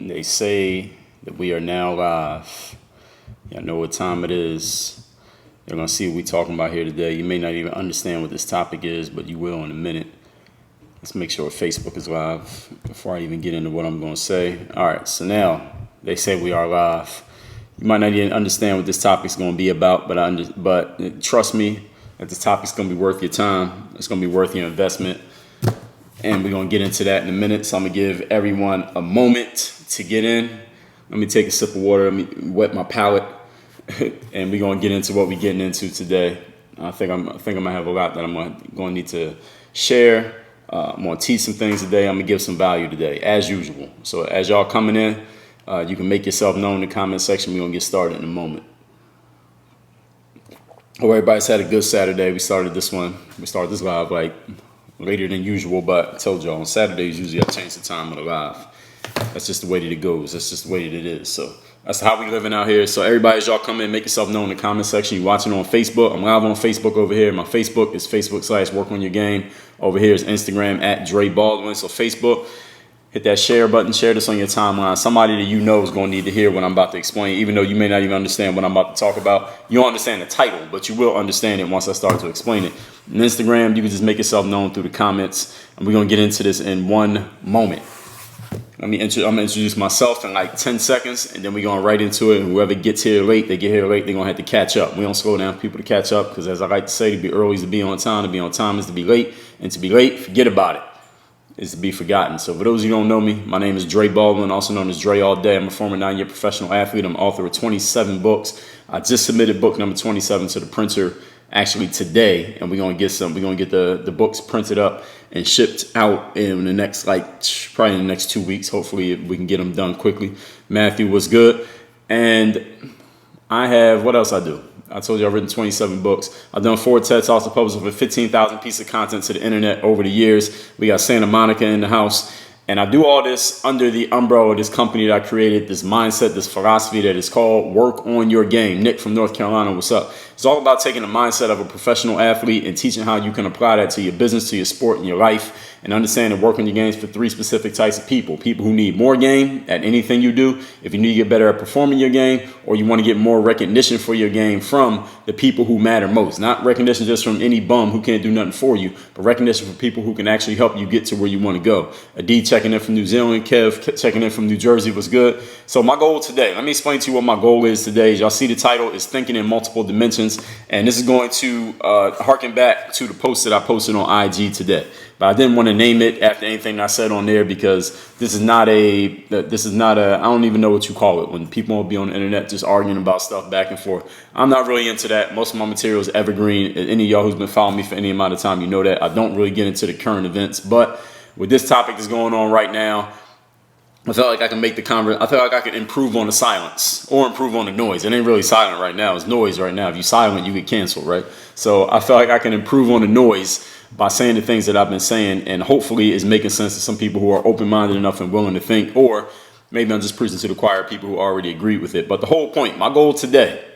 They say that we are now live. Y'all know what time it is. You're going to see what we're talking about here today. You may not even understand what this topic is, but you will in a minute. Let's make sure Facebook is live before I even get into what I'm going to say. All right, so now they say we are live. You might not even understand what this topic is going to be about, but trust me that this topic's going to be worth your time. It's going to be worth your investment. And we're going to get into that in a minute. So I'm going to give everyone a moment to get in. Let me take a sip of water. Let me wet my palate. And we're going to get into what we're getting into today. I think I'm going to have a lot that I'm going to need to share. I'm going to teach some things today. I'm going to give some value today, as usual. So as y'all coming in, you can make yourself known in the comment section. We're going to get started in a moment. Hope everybody's had a good Saturday. We started this live like later than usual, but I told y'all on Saturdays usually I change the time of the live. That's just the way that it goes. That's just the way that it is. So that's how we living out here. So everybody, as y'all come in, make yourself known in the comment section. You watching on Facebook. I'm live on Facebook over here. My Facebook is Facebook/Work on Your Game. Over here is Instagram at Dre Baldwin. So Facebook, hit that share button. Share this on your timeline. Somebody that you know is going to need to hear what I'm about to explain, even though you may not even understand what I'm about to talk about. You don't understand the title, but you will understand it once I start to explain it. On Instagram, you can just make yourself known through the comments, and we're going to get into this in one moment. I'm going to introduce myself in like 10 seconds, and then we're going right into it. And whoever gets here late, they're going to have to catch up. We don't slow down for people to catch up because, as I like to say, to be early is to be on time. To be on time is to be late. And to be late, forget about it. Is to be forgotten. So for those of you who don't know me, my name is Dre Baldwin, also known as Dre All Day. I'm a former 9-year professional athlete. I'm author of 27 books. I just submitted book number 27 to the printer actually today, and we're gonna get the books printed up and shipped out in the next probably in the next 2 weeks. Hopefully we can get them done quickly. Matthew was good, and I have what else I do. I told you I've written 27 books. I've done 4 TED Talks. I've published over 15,000 pieces of content to the internet over the years. We got Santa Monica in the house. And I do all this under the umbrella of this company that I created, this mindset, this philosophy that is called Work on Your Game. Nick from North Carolina, what's up? It's all about taking the mindset of a professional athlete and teaching how you can apply that to your business, to your sport, and your life, and understand and work on your games for 3 specific types of people. People who need more game at anything you do. If you need to get better at performing your game, or you want to get more recognition for your game from the people who matter most. Not recognition just from any bum who can't do nothing for you, but recognition from people who can actually help you get to where you want to go. Adi checking in from New Zealand. Kev checking in from New Jersey was good. So my goal today, let me explain to you what my goal is today. Y'all see the title is Thinking in Multiple Dimensions. And this is going to harken back to the post that I posted on IG today. But I didn't want to name it after anything I said on there because this is not a, I don't even know what you call it when people will be on the internet just arguing about stuff back and forth. I'm not really into that. Most of my material is evergreen. Any of y'all who's been following me for any amount of time, you know that. I don't really get into the current events. But with this topic that's going on right now, I felt like I can I felt like I could improve on the silence or improve on the noise. It ain't really silent right now. It's noise right now. If you're silent, you get canceled, right? So I felt like I can improve on the noise by saying the things that I've been saying, and hopefully is making sense to some people who are open-minded enough and willing to think, or maybe I'm just preaching to the choir, people who already agree with it. But the whole point, my goal today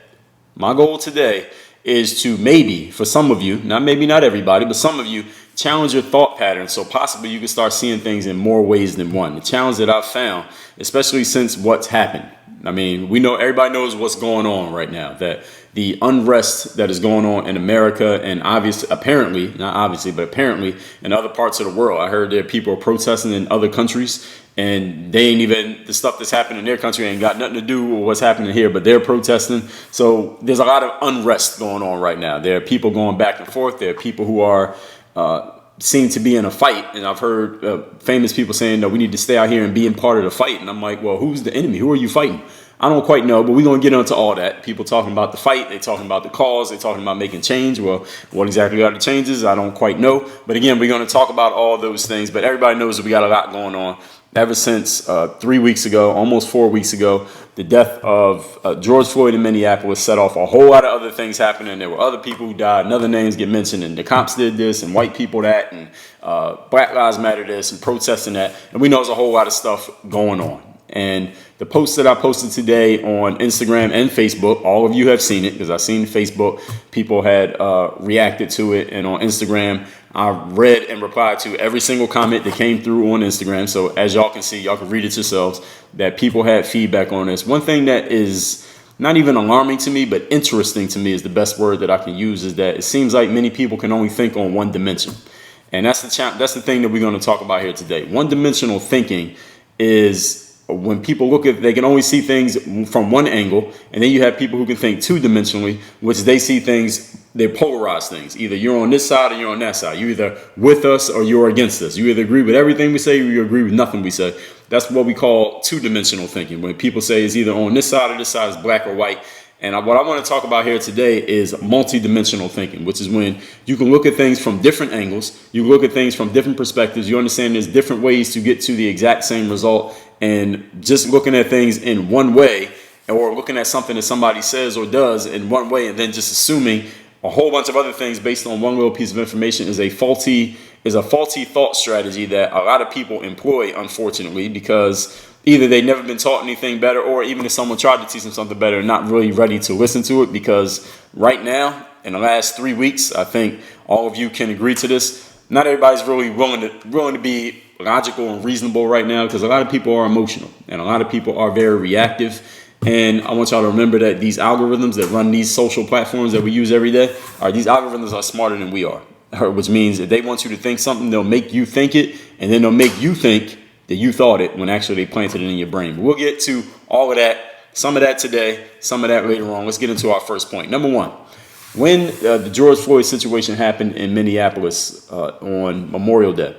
is to maybe, for some of you, not everybody, but some of you, challenge your thought patterns so possibly you can start seeing things in more ways than one. The challenge that I've found, especially since what's happened. I mean, everybody knows what's going on right now, that the unrest that is going on in America and apparently in other parts of the world. I heard there people are protesting in other countries and the stuff that's happening in their country ain't got nothing to do with what's happening here, but they're protesting. So there's a lot of unrest going on right now. There are people going back and forth. There are people who are seem to be in a fight, and I've heard famous people saying, no, we need to stay out here and be in part of the fight. And I'm like, well, who's the enemy? Who are you fighting? I don't quite know, but we're going to get into all that. People talking about the fight, they talking about the cause, they talking about making change. Well, what exactly are the changes? I don't quite know. But again, we're going to talk about all those things, but everybody knows that we got a lot going on. Ever since 3 weeks ago, almost 4 weeks ago, the death of George Floyd in Minneapolis set off a whole lot of other things happening. There were other people who died and other names get mentioned, and the cops did this and white people that, and Black Lives Matter this and protesting that. And we know there's a whole lot of stuff going on. And the post that I posted today on Instagram and Facebook, all of you have seen it because I've seen Facebook. People had reacted to it. And on Instagram, I read and replied to every single comment that came through on Instagram. So as y'all can see, y'all can read it yourselves, that people had feedback on this. One thing that is not even alarming to me, but interesting to me is the best word that I can use, is that it seems like many people can only think on one dimension. And that's the thing that we're going to talk about here today. One-dimensional thinking is when people look at, they can only see things from one angle, and then you have people who can think two-dimensionally, which they see things, they polarize things. Either you're on this side or you're on that side. You're either with us or you're against us. You either agree with everything we say or you agree with nothing we say. That's what we call two-dimensional thinking. When people say it's either on this side or this side, is black or white. And what I want to talk about here today is multidimensional thinking, which is when you can look at things from different angles. You look at things from different perspectives. You understand there's different ways to get to the exact same result. And just looking at things in one way, or looking at something that somebody says or does in one way, and then just assuming a whole bunch of other things based on one little piece of information is a faulty thought strategy that a lot of people employ, unfortunately, because either they've never been taught anything better, or even if someone tried to teach them something better, they're not really ready to listen to it. Because right now, in the last 3 weeks, I think all of you can agree to this, not everybody's really willing to be logical and reasonable right now, because a lot of people are emotional and a lot of people are very reactive. And I want y'all to remember that these algorithms that run these social platforms that we use every day, these algorithms are smarter than we are, which means if they want you to think something, they'll make you think it, and then they'll make you think that you thought it when actually they planted it in your brain. But we'll get to all of that, some of that today, some of that later on. Let's get into our first point. Number one, when the George Floyd situation happened in Minneapolis on Memorial Day,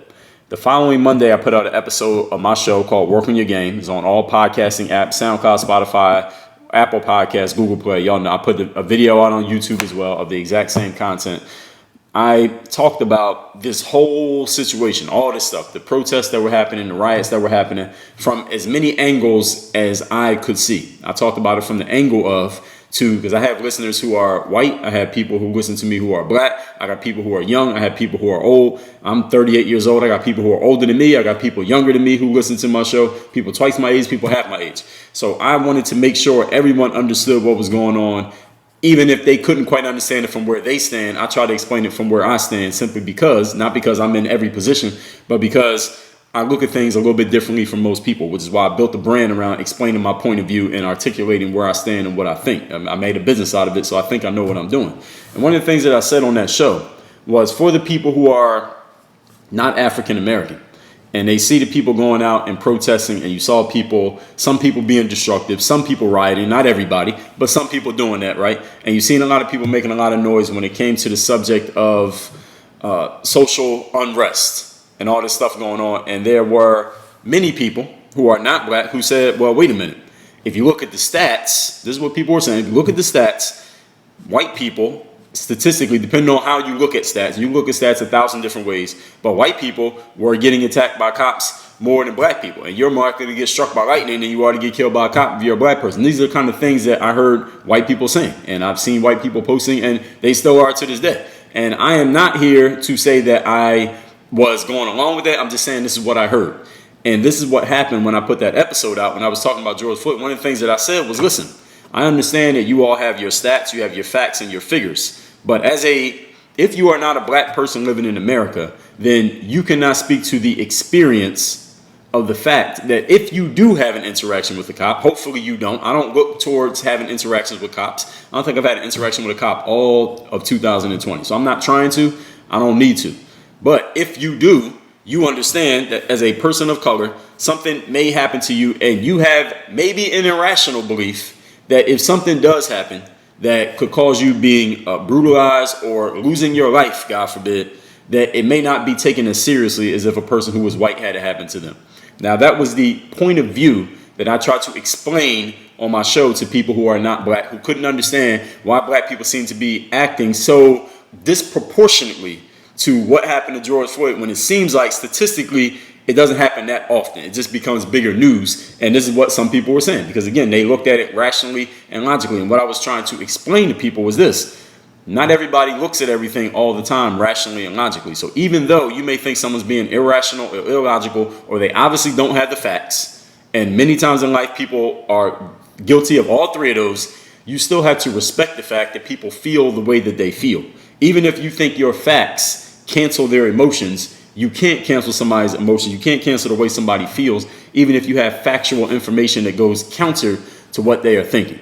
the following Monday, I put out an episode of my show called Work on Your Game. It's on all podcasting apps, SoundCloud, Spotify, Apple Podcasts, Google Play. Y'all know I put a video out on YouTube as well of the exact same content. I talked about this whole situation, all this stuff, the protests that were happening, the riots that were happening, from as many angles as I could see. I talked about it from the angle of, because I have listeners who are white, I have people who listen to me who are black, I got people who are young, I have people who are old. I'm 38 years old, I got people who are older than me, I got people younger than me who listen to my show, people twice my age, people half my age. So I wanted to make sure everyone understood what was going on. Even if they couldn't quite understand it from where they stand, I try to explain it from where I stand, simply because, not because I'm in every position, but because I look at things a little bit differently from most people, which is why I built a brand around explaining my point of view and articulating where I stand and what I think. I made a business out of it, so I think I know what I'm doing. And one of the things that I said on that show was, for the people who are not African American, and they see the people going out and protesting, and you saw some people being destructive, some people rioting, not everybody, but some people doing that, right? And you've seen a lot of people making a lot of noise when it came to the subject of social unrest and all this stuff going on. And there were many people who are not black who said, well, wait a minute. If you look at the stats, this is what people were saying. If you look at the stats, white people, statistically, depending on how you look at stats, you look at stats 1,000 different ways, but white people were getting attacked by cops more than black people. And you're more likely to get struck by lightning than you are to get killed by a cop if you're a black person. These are the kind of things that I heard white people saying. And I've seen white people posting, and they still are to this day. And I am not here to say that I was going along with that. I'm just saying this is what I heard. And this is what happened when I put that episode out, when I was talking about George Floyd. One of the things that I said was, listen, I understand that you all have your stats, you have your facts and your figures. But if you are not a black person living in America, then you cannot speak to the experience of the fact that if you do have an interaction with a cop, hopefully you don't. I don't look towards having interactions with cops. I don't think I've had an interaction with a cop all of 2020. So I'm not trying to. I don't need to. But if you do, you understand that as a person of color, something may happen to you, and you have maybe an irrational belief that if something does happen that could cause you being brutalized or losing your life, God forbid, that it may not be taken as seriously as if a person who was white had it happen to them. Now, that was the point of view that I tried to explain on my show to people who are not black, who couldn't understand why black people seem to be acting so disproportionately to what happened to George Floyd, when it seems like statistically it doesn't happen that often. It just becomes bigger news. And this is what some people were saying, because again, they looked at it rationally and logically. And what I was trying to explain to people was this: not everybody looks at everything all the time rationally and logically. So even though you may think someone's being irrational or illogical, or they obviously don't have the facts, And many times in life, people are guilty of all three of those. You still have to respect the fact that people feel the way that they feel. Even if you think your facts cancel their emotions, you can't cancel somebody's emotions. You can't cancel the way somebody feels, even if you have factual information that goes counter to what they are thinking.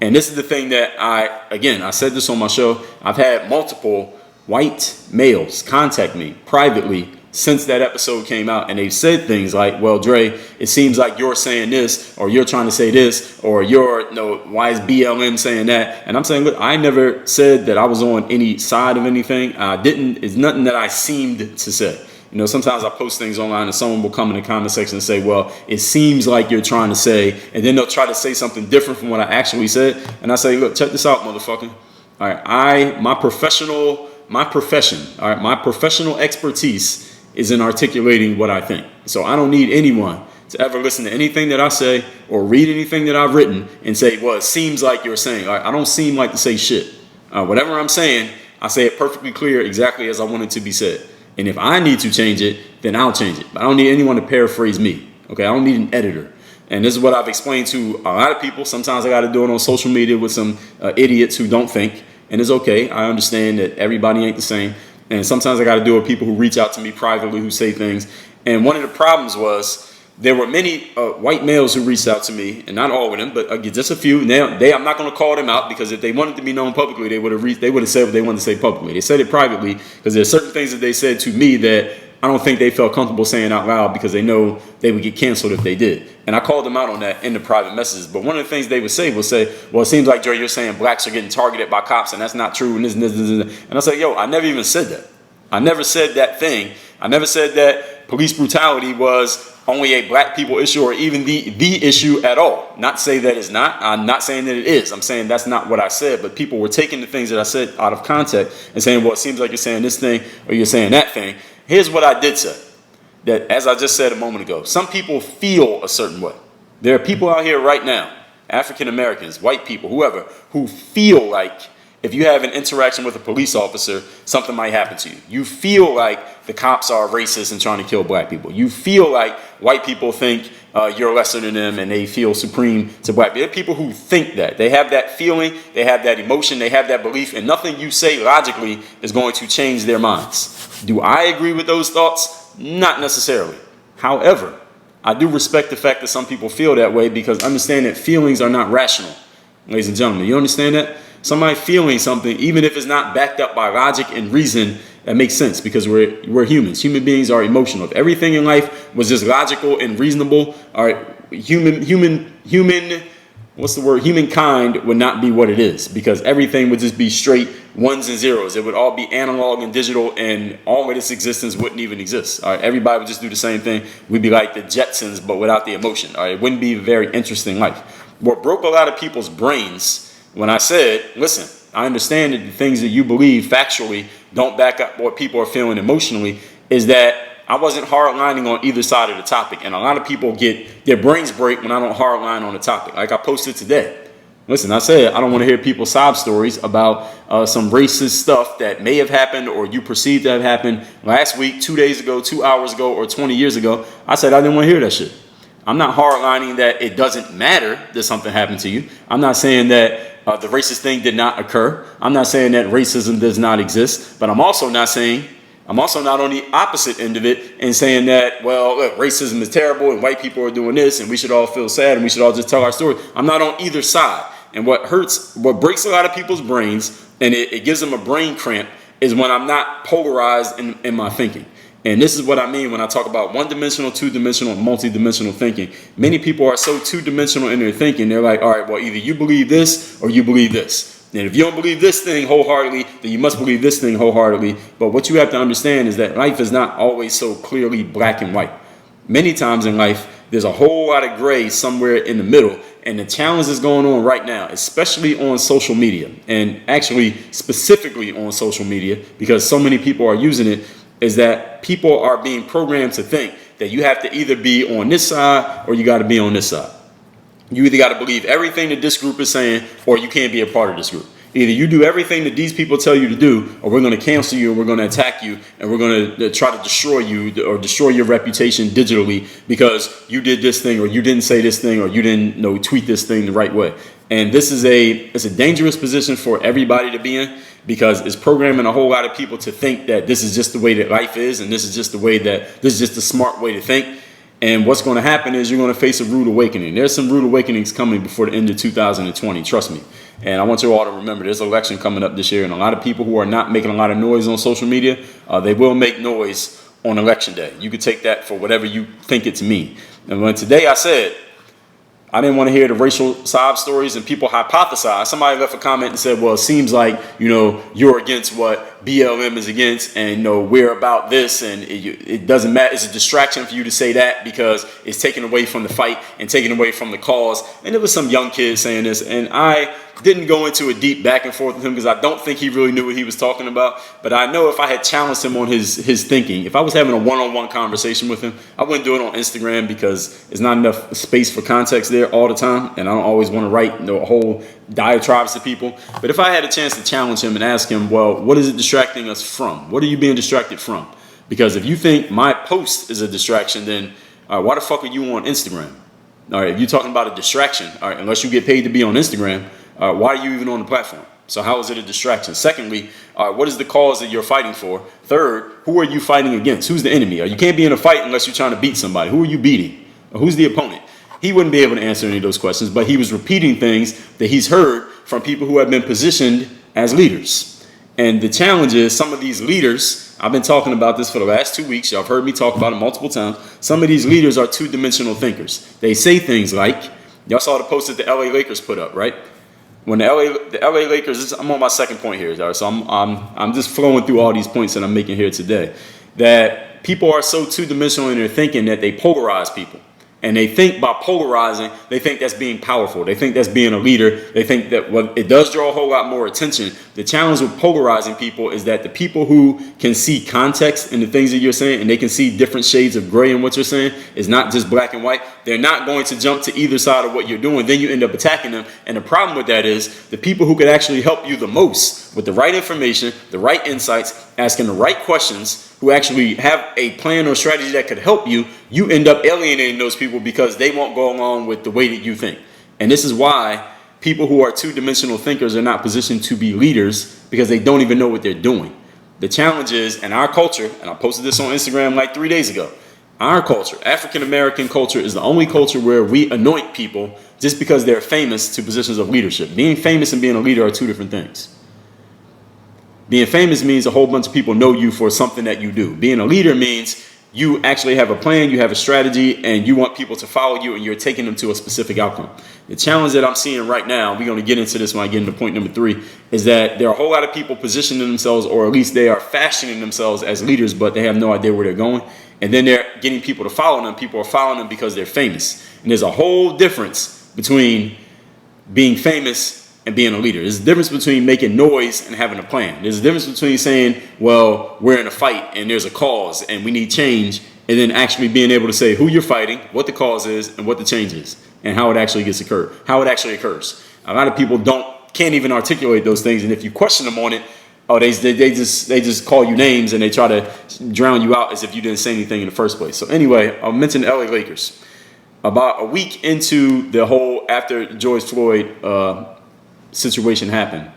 And this is the thing that I said this on my show. I've had multiple white males contact me privately since that episode came out, and they've said things like, well, Dre, it seems like you're saying this, or you're trying to say this, or why is BLM saying that? And I'm saying, look, I never said that I was on any side of anything. It's nothing that I seemed to say. Sometimes I post things online and someone will come in the comment section and say, well, it seems like you're trying to say, and then they'll try to say something different from what I actually said. And I say, look, check this out, motherfucker. All right, my professional expertise is in articulating what I think. So I don't need anyone to ever listen to anything that I say or read anything that I've written and say, well, it seems like you're saying. I don't seem like to say shit. Whatever I'm saying, I say it perfectly clear, exactly as I want it to be said. And if I need to change it, then I'll change it. But I don't need anyone to paraphrase me. Okay, I don't need an editor. And this is what I've explained to a lot of people. Sometimes I got to do it on social media with some idiots who don't think. And it's okay. I understand that everybody ain't the same. And sometimes I got to do it with people who reach out to me privately, who say things. And one of the problems was there were many white males who reached out to me, and not all of them, but just a few. Now, I'm not going to call them out, because if they wanted to be known publicly, they would have said what they wanted to say publicly. They said it privately because there's certain things that they said to me that I don't think they felt comfortable saying out loud, because they know they would get canceled if they did. And I called them out on that in the private messages. But one of the things they would say, well, it seems like, Dre, you're saying blacks are getting targeted by cops, and that's not true, and this and this and this. And I say, yo, I never even said that. I never said that thing. I never said that police brutality was only a black people issue, or even the issue at all. Not say that it's not. I'm not saying that it is. I'm saying that's not what I said. But people were taking the things that I said out of context and saying, well, it seems like you're saying this thing or you're saying that thing. Here's what I did say. That, as I just said a moment ago, some people feel a certain way. There are people out here right now, African Americans, white people, whoever, who feel like if you have an interaction with a police officer, something might happen to you. You feel like the cops are racist and trying to kill black people. You feel like white people think you're lesser than them and they feel supreme to black people. There are people who think that. They have that feeling, they have that emotion, they have that belief, and nothing you say logically is going to change their minds. Do I agree with those thoughts? Not necessarily. However, I do respect the fact that some people feel that way, because understand that feelings are not rational. Ladies and gentlemen, you understand that? Somebody feeling something, even if it's not backed up by logic and reason, that makes sense, because we're humans. Human beings are emotional. If everything in life was just logical and reasonable, all right, humankind would not be what it is, because everything would just be straight ones and zeros. It would all be analog and digital, and all of this existence wouldn't even exist. All right, everybody would just do the same thing. We'd be like the Jetsons, but without the emotion. All right, it wouldn't be a very interesting life. What broke a lot of people's brains when I said, listen, I understand that the things that you believe factually don't back up what people are feeling emotionally, is that I wasn't hardlining on either side of the topic. And a lot of people get their brains break when I don't hardline on the topic. Like I posted today. Listen, I said I don't want to hear people's sob stories about some racist stuff that may have happened or you perceive to have happened last week, 2 days ago, 2 hours ago, or 20 years ago. I said I didn't want to hear that shit. I'm not hardlining that it doesn't matter that something happened to you. I'm not saying that the racist thing did not occur. I'm not saying that racism does not exist, but I'm also not on the opposite end of it and saying that, well, look, racism is terrible and white people are doing this and we should all feel sad and we should all just tell our story. I'm not on either side. And what breaks a lot of people's brains, and it gives them a brain cramp, is when I'm not polarized in my thinking. And this is what I mean when I talk about one-dimensional, two-dimensional, and multi-dimensional thinking. Many people are so two-dimensional in their thinking, they're like, all right, well, either you believe this or you believe this. And if you don't believe this thing wholeheartedly, then you must believe this thing wholeheartedly. But what you have to understand is that life is not always so clearly black and white. Many times in life, there's a whole lot of gray somewhere in the middle. And the challenge that's going on right now, especially on social media, and actually specifically on social media, because so many people are using it, is that people are being programmed to think that you have to either be on this side or you got to be on this side. You either got to believe everything that this group is saying or you can't be a part of this group. Either you do everything that these people tell you to do, or we're going to cancel you, and we're going to attack you, and we're going to try to destroy you or destroy your reputation digitally because you did this thing, or you didn't say this thing, or you didn't tweet this thing the right way. And this is it's a dangerous position for everybody to be in, because it's programming a whole lot of people to think that this is just the way that life is, and this is just the smart way to think. And what's going to happen is you're going to face a rude awakening. There's some rude awakenings coming before the end of 2020. Trust me. And I want you all to remember there's an election coming up this year, and a lot of people who are not making a lot of noise on social media, they will make noise on election day. You could take that for whatever you think it's mean. And when today I said I didn't want to hear the racial sob stories and people hypothesize. Somebody left a comment and said, well, it seems like, you're against what BLM is against, and, we're about this, and it doesn't matter. It's a distraction for you to say that because it's taken away from the fight and taken away from the cause. And there was some young kid saying this, and I didn't go into a deep back and forth with him because I don't think he really knew what he was talking about. But I know if I had challenged him on his thinking, if I was having a one-on-one conversation with him, I wouldn't do it on Instagram because there's not enough space for context there all the time. And I don't always want to write whole diatribes to people. But if I had a chance to challenge him and ask him, well, what is it distracting us from? What are you being distracted from? Because if you think my post is a distraction, then why the fuck are you on Instagram? All right, if you're talking about a distraction, all right, unless you get paid to be on Instagram, why are you even on the platform? So how is it a distraction? Secondly, what is the cause that you're fighting for? Third, who are you fighting against? Who's the enemy? You can't be in a fight unless you're trying to beat somebody. Who are you beating? Who's the opponent? He wouldn't be able to answer any of those questions, but he was repeating things that he's heard from people who have been positioned as leaders. And the challenge is some of these leaders, I've been talking about this for the last 2 weeks. Y'all have heard me talk about it multiple times. Some of these leaders are two-dimensional thinkers. They say things like, y'all saw the post that the LA Lakers put up, right? When the LA Lakers, I'm on my second point here, so I'm just flowing through all these points that I'm making here today. That people are so two-dimensional in their thinking that they polarize people. And they think by polarizing, they think that's being powerful. They think that's being a leader. They think that it does draw a whole lot more attention. The challenge with polarizing people is that the people who can see context in the things that you're saying, and they can see different shades of gray in what you're saying, is not just black and white. They're not going to jump to either side of what you're doing. Then you end up attacking them. And the problem with that is the people who could actually help you the most with the right information, the right insights, asking the right questions, who actually have a plan or strategy that could help you, you end up alienating those people because they won't go along with the way that you think. And this is why people who are two-dimensional thinkers are not positioned to be leaders, because they don't even know what they're doing. The challenge is, in our culture, and I posted this on Instagram like 3 days ago, our culture, African-American culture, is the only culture where we anoint people just because they're famous to positions of leadership. Being famous and being a leader are two different things. Being famous means a whole bunch of people know you for something that you do. Being a leader means you actually have a plan, you have a strategy, and you want people to follow you, and you're taking them to a specific outcome. The challenge that I'm seeing right now, we're going to get into this when I get into point number 3, is that there are a whole lot of people positioning themselves, or at least they are fashioning themselves as leaders, but they have no idea where they're going. And then they're getting people to follow them. People are following them because they're famous. And there's a whole difference between being famous and being a leader. There's a difference between making noise and having a plan. There's a difference between saying, well, we're in a fight and there's a cause and we need change, and then actually being able to say who you're fighting, what the cause is, and what the change is, and how it actually occurs. A lot of people can't even articulate those things, and if you question them on it, they just call you names and they try to drown you out as if you didn't say anything in the first place. So anyway, I'll mention the LA Lakers. About a week into the whole after George Floyd situation happened,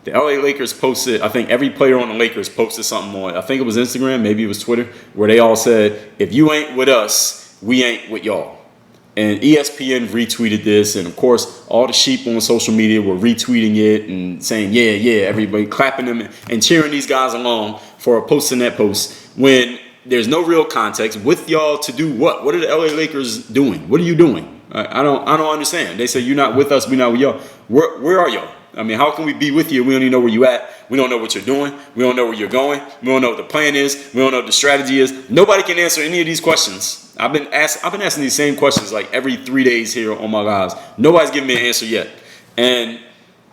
the LA Lakers posted, I think every player on the Lakers posted something on, I think it was Instagram, maybe it was Twitter, where they all said, if you ain't with us, we ain't with y'all. And ESPN retweeted this, and of course all the sheep on social media were retweeting it and saying, yeah, everybody clapping them and cheering these guys along for posting that post, when there's no real context. With y'all to do what? What are the LA Lakers doing? What are you doing? I don't understand. They say you're not with us, we're not with y'all. Where are y'all? I mean, how can we be with you? We don't even know where you at. We don't know what you're doing. We don't know where you're going. We don't know what the plan is. We don't know what the strategy is. Nobody can answer any of these questions. I've been asking these same questions like every 3 days here on my lives. Nobody's giving me an answer yet. And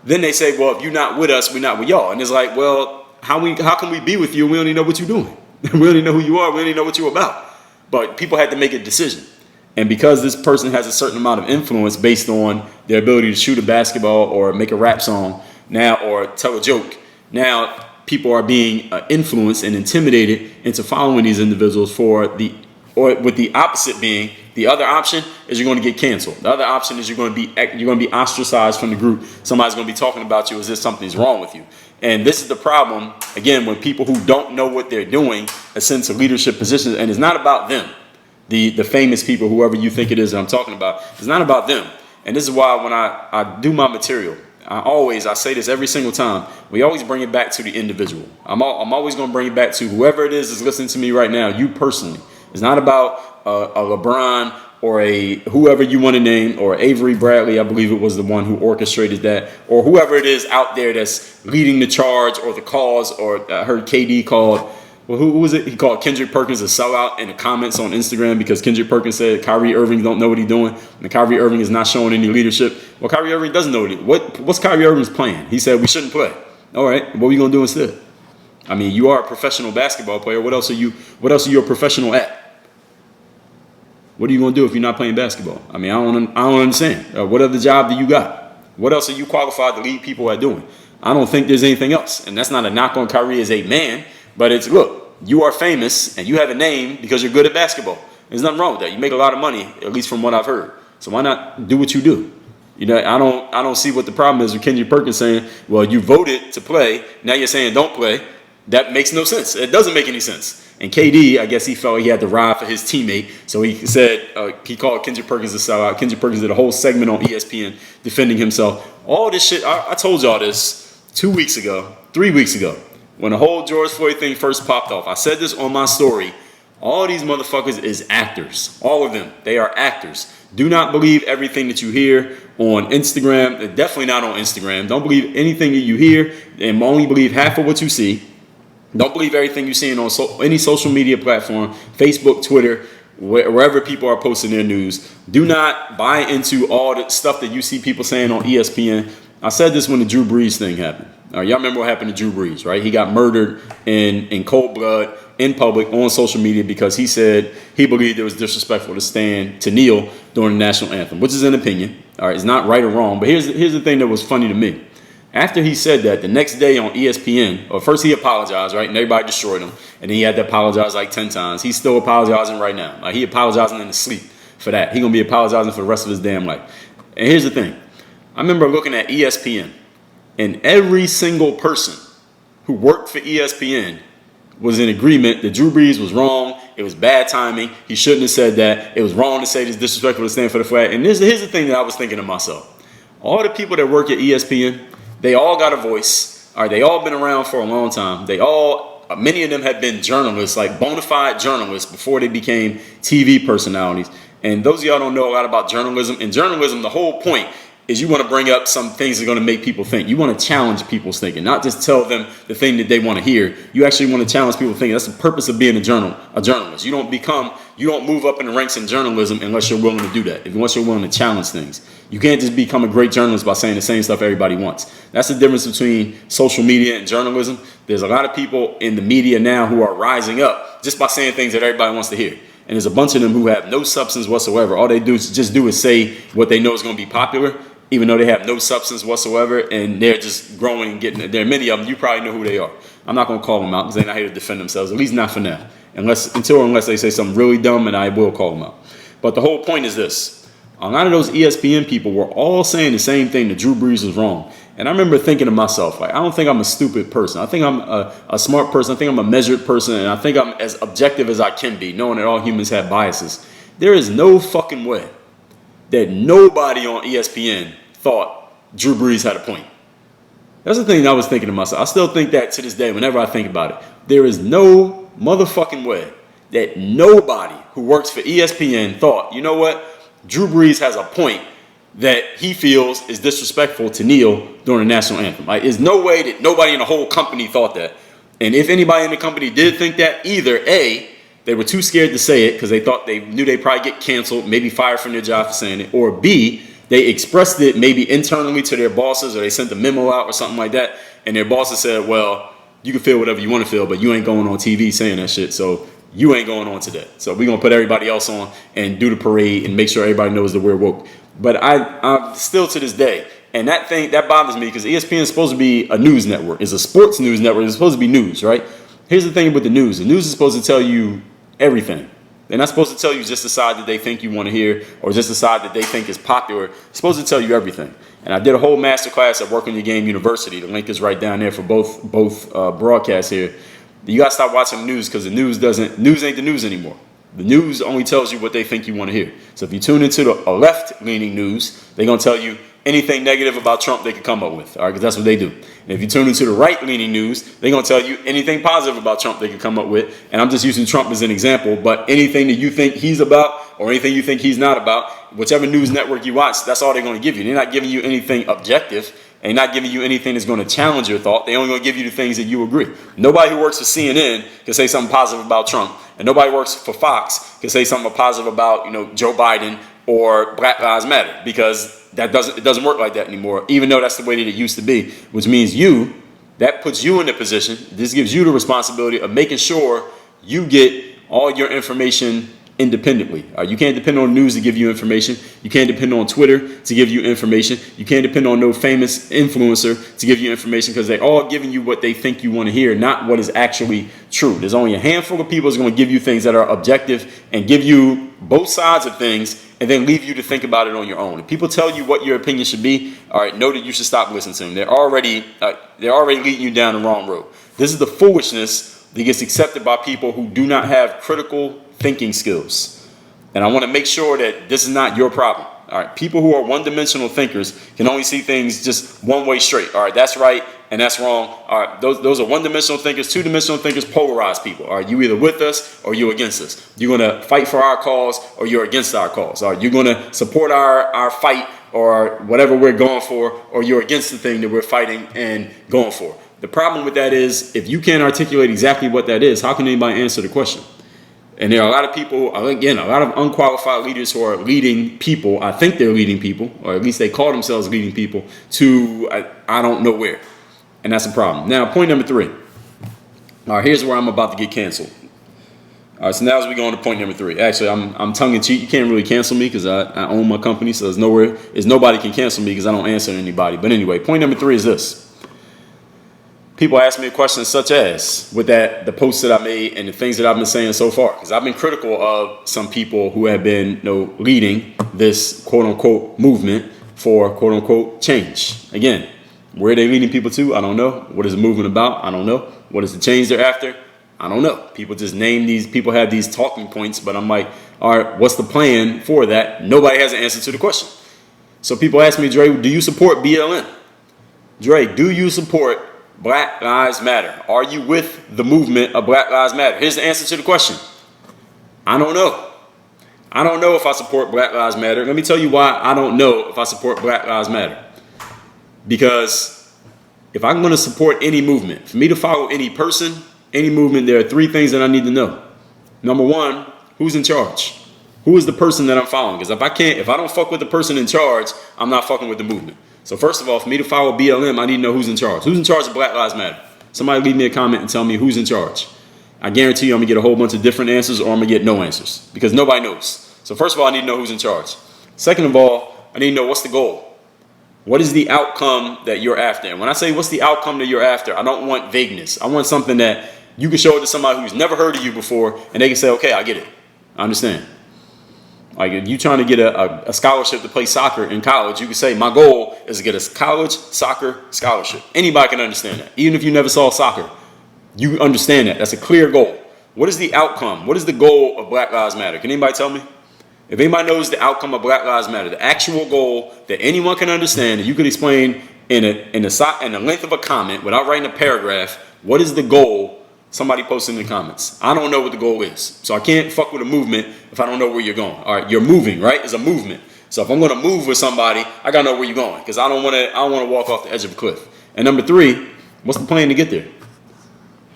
then they say, well, if you're not with us, we're not with y'all. And it's like, well, how can we be with you? We don't even know what you're doing. We don't even know who you are. We don't even know what you're about. But people had to make a decision. And because this person has a certain amount of influence based on their ability to shoot a basketball or make a rap song, now, or tell a joke. Now people are being influenced and intimidated into following these individuals with the opposite being, the other option is you're going to get canceled. The other option is you're going to be ostracized from the group. Somebody's going to be talking about you as if something's wrong with you. And this is the problem, again, when people who don't know what they're doing ascend to leadership positions, and it's not about them. The famous people, whoever you think it is that I'm talking about, it's not about them. And this is why when I do my material, I say this every single time, we always bring it back to the individual. I'm always going to bring it back to whoever it is that's listening to me right now, you personally. It's not about a LeBron or a whoever you want to name, or Avery Bradley, I believe it was the one who orchestrated that, or whoever it is out there that's leading the charge or the cause, or I heard KD called, well, who was it? He called Kendrick Perkins a sellout in the comments on Instagram because Kendrick Perkins said Kyrie Irving don't know what he's doing, and Kyrie Irving is not showing any leadership. Well, Kyrie Irving doesn't know what's Kyrie Irving's plan? He said we shouldn't play. All right, what are you gonna do instead? I mean, you are a professional basketball player. What else are you a professional at? What are you gonna do if you're not playing basketball? I mean, I don't understand. What other job do you got? What else are you qualified to lead people at doing? I don't think there's anything else, and that's not a knock on Kyrie as a man. But it's, look, you are famous and you have a name because you're good at basketball. There's nothing wrong with that. You make a lot of money, at least from what I've heard. So why not do what you do? You know, I don't see what the problem is with Kendrick Perkins saying, well, you voted to play. Now you're saying don't play. That makes no sense. It doesn't make any sense. And KD, I guess he felt he had to ride for his teammate. So he said, he called Kendrick Perkins a sellout. Kendrick Perkins did a whole segment on ESPN defending himself. All this shit, I told y'all this 3 weeks ago. When the whole George Floyd thing first popped off, I said this on my story. All these motherfuckers is actors. All of them. They are actors. Do not believe everything that you hear on Instagram. Definitely not on Instagram. Don't believe anything that you hear, and only believe half of what you see. Don't believe everything you're seeing on any social media platform, Facebook, Twitter, wherever people are posting their news. Do not buy into all the stuff that you see people saying on ESPN. I said this when the Drew Brees thing happened. Y'all remember what happened to Drew Brees, right? He got murdered in cold blood in public on social media because he said he believed it was disrespectful to kneel during the national anthem, which is an opinion. All right, it's not right or wrong. But here's the thing that was funny to me. After he said that, the next day on ESPN, or first he apologized, right? And everybody destroyed him. And then he had to apologize like 10 times. He's still apologizing right now. Like, he apologizing in his sleep for that. He's going to be apologizing for the rest of his damn life. And here's the thing. I remember looking at ESPN, and every single person who worked for ESPN was in agreement that Drew Brees was wrong. It was bad timing. He shouldn't have said that. It was wrong to say this, disrespectful to stand for the flag. And here's the thing that I was thinking to myself. All the people that work at ESPN, they all got a voice. All right, they all been around for a long time. Many of them have been journalists, like bona fide journalists, before they became TV personalities. And those of y'all don't know a lot about journalism. In journalism, the whole point is you want to bring up some things that are going to make people think. You want to challenge people's thinking, not just tell them the thing that they want to hear. You actually want to challenge people's thinking. That's the purpose of being a journalist. You don't move up in the ranks in journalism unless you're willing to do that. Unless you're willing to challenge things. You can't just become a great journalist by saying the same stuff everybody wants. That's the difference between social media and journalism. There's a lot of people in the media now who are rising up just by saying things that everybody wants to hear. And there's a bunch of them who have no substance whatsoever. All they do is say what they know is going to be popular, even though they have no substance whatsoever, and they're just growing and getting it. There are many of them, you probably know who they are. I'm not going to call them out because they're not here to defend themselves, at least not for now. Unless they say something really dumb, and I will call them out. But the whole point is this. A lot of those ESPN people were all saying the same thing, that Drew Brees was wrong. And I remember thinking to myself, like, I don't think I'm a stupid person. I think I'm a smart person. I think I'm a measured person. And I think I'm as objective as I can be, knowing that all humans have biases. There is no fucking way that nobody on ESPN thought Drew Brees had a point. That's the thing I was thinking to myself. I still think that to this day, whenever I think about it. There is no motherfucking way that nobody who works for ESPN thought, you know what? Drew Brees has a point that he feels is disrespectful to kneel during the national anthem. Like, there's no way that nobody in the whole company thought that. And if anybody in the company did think that, either A, they were too scared to say it because they knew they'd probably get canceled, maybe fired from their job for saying it, or B, they expressed it maybe internally to their bosses, or they sent a memo out or something like that, and their bosses said, well, you can feel whatever you want to feel, but you ain't going on TV saying that shit, so you ain't going on today. So we're going to put everybody else on and do the parade and make sure everybody knows that we're woke. But I still to this day, And that bothers me because ESPN is supposed to be a news network. It's a sports news network. It's supposed to be news, right? Here's the thing with the news. The news is supposed to tell you everything. They're not supposed to tell you just the side that they think you want to hear or just the side that they think is popular. It's supposed to tell you everything. And I did a whole masterclass at Work on Your Game University. The link is right down there for both broadcasts here. You got to stop watching the news because the news ain't the news anymore. The news only tells you what they think you want to hear. So if you tune into a left-leaning news, they're going to tell you anything negative about Trump they could come up with, all right, because that's what they do. And if you tune into the right-leaning news, they're going to tell you anything positive about Trump they could come up with. And I'm just using Trump as an example, but anything that you think he's about or anything you think he's not about, whichever news network you watch, that's all they're going to give you. They're not giving you anything objective. And not giving you anything that's going to challenge your thought. They're only going to give you the things that you agree. Nobody who works for CNN can say something positive about Trump. And nobody who works for Fox can say something positive about, Joe Biden or Black Lives Matter. Because it doesn't work like that anymore, even though that's the way that it used to be. Which means that puts you in the position, this gives you the responsibility of making sure you get all your information independently. You can't depend on news to give you information. You can't depend on Twitter to give you information. You can't depend on no famous influencer to give you information because they're all giving you what they think you want to hear, not what is actually true. There's only a handful of people that's going to give you things that are objective and give you both sides of things and then leave you to think about it on your own. If people tell you what your opinion should be, all right, know that you should stop listening to them. They're already leading you down the wrong road. This is the foolishness that gets accepted by people who do not have critical thinking skills. And I want to make sure that this is not your problem. All right, people who are one-dimensional thinkers can only see things just one way straight. All right, that's right and that's wrong. All right, those are one-dimensional thinkers. Two-dimensional thinkers polarize people. All right, you either with us or you're against us. You're going to fight for our cause or you're against our cause. All right, you're going to support our fight or whatever we're going for, or you're against the thing that we're fighting and going for. The problem with that is if you can't articulate exactly what that is, how can anybody answer the question? And there are a lot of people, again, a lot of unqualified leaders who are leading people. I think they're leading people, or at least they call themselves leading people to I don't know where. And that's a problem. Now, point number 3. All right, here's where I'm about to get canceled. All right, so now as we go on to point number 3. Actually, I'm tongue in cheek. You can't really cancel me because I own my company, so nobody can cancel me because I don't answer anybody. But anyway, point number 3 is this. People ask me a question such as, with the posts that I made and the things that I've been saying so far, because I've been critical of some people who have been leading this quote-unquote movement for quote-unquote change. Again, where are they leading people to? I don't know. What is the movement about? I don't know. What is the change they're after? I don't know. People just name these, people have these talking points, but I'm like, all right, what's the plan for that? Nobody has an answer to the question. So people ask me, Dre, do you support BLM? Dre, do you support Black Lives Matter? Are you with the movement of Black Lives Matter? Here's the answer to the question. I don't know. I don't know if I support Black Lives Matter. Let me tell you why I don't know if I support Black Lives Matter. Because if I'm going to support any movement, for me to follow any person, any movement, there are 3 things that I need to know. Number 1, who's in charge? Who is the person that I'm following? Because if I don't fuck with the person in charge, I'm not fucking with the movement. So first of all, for me to follow BLM, I need to know who's in charge. Who's in charge of Black Lives Matter? Somebody leave me a comment and tell me who's in charge. I guarantee you I'm going to get a whole bunch of different answers or I'm going to get no answers because nobody knows. So first of all, I need to know who's in charge. Second of all, I need to know what's the goal. What is the outcome that you're after? And when I say what's the outcome that you're after, I don't want vagueness. I want something that you can show it to somebody who's never heard of you before and they can say, okay, I get it. I understand. Like if you're trying to get a scholarship to play soccer in college, you can say, my goal is to get a college soccer scholarship. Anybody can understand that. Even if you never saw soccer, you understand that. That's a clear goal. What is the outcome? What is the goal of Black Lives Matter? Can anybody tell me? If anybody knows the outcome of Black Lives Matter, the actual goal that anyone can understand, that you can explain in the length of a comment without writing a paragraph, what is the goal? Somebody post in the comments. I don't know what the goal is. So I can't fuck with a movement if I don't know where you're going. All right, you're moving, right? It's a movement. So if I'm going to move with somebody, I got to know where you're going because I don't want to walk off the edge of a cliff. And number 3, what's the plan to get there?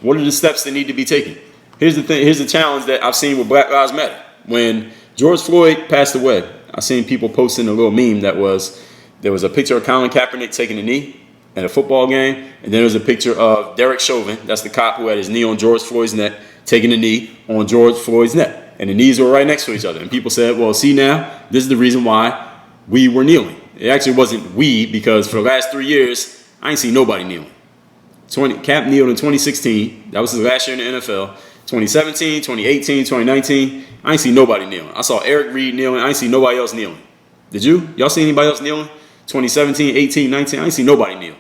What are the steps that need to be taken? Here's the thing. Here's the challenge that I've seen with Black Lives Matter. When George Floyd passed away, I've seen people posting a little meme there was a picture of Colin Kaepernick taking a knee in a football game, and then there's a picture of Derek Chauvin, that's the cop who had his knee on George Floyd's neck, taking a knee on George Floyd's neck. And the knees were right next to each other. And people said, well, see now, this is the reason why we were kneeling. It actually wasn't we, because for the last 3 years, I ain't seen nobody kneeling. Cap kneeled in 2016. That was his last year in the NFL. 2017, 2018, 2019, I ain't seen nobody kneeling. I saw Eric Reed kneeling. I ain't seen nobody else kneeling. Did you? Y'all see anybody else kneeling? 2017, 18, 19, I ain't seen nobody kneel.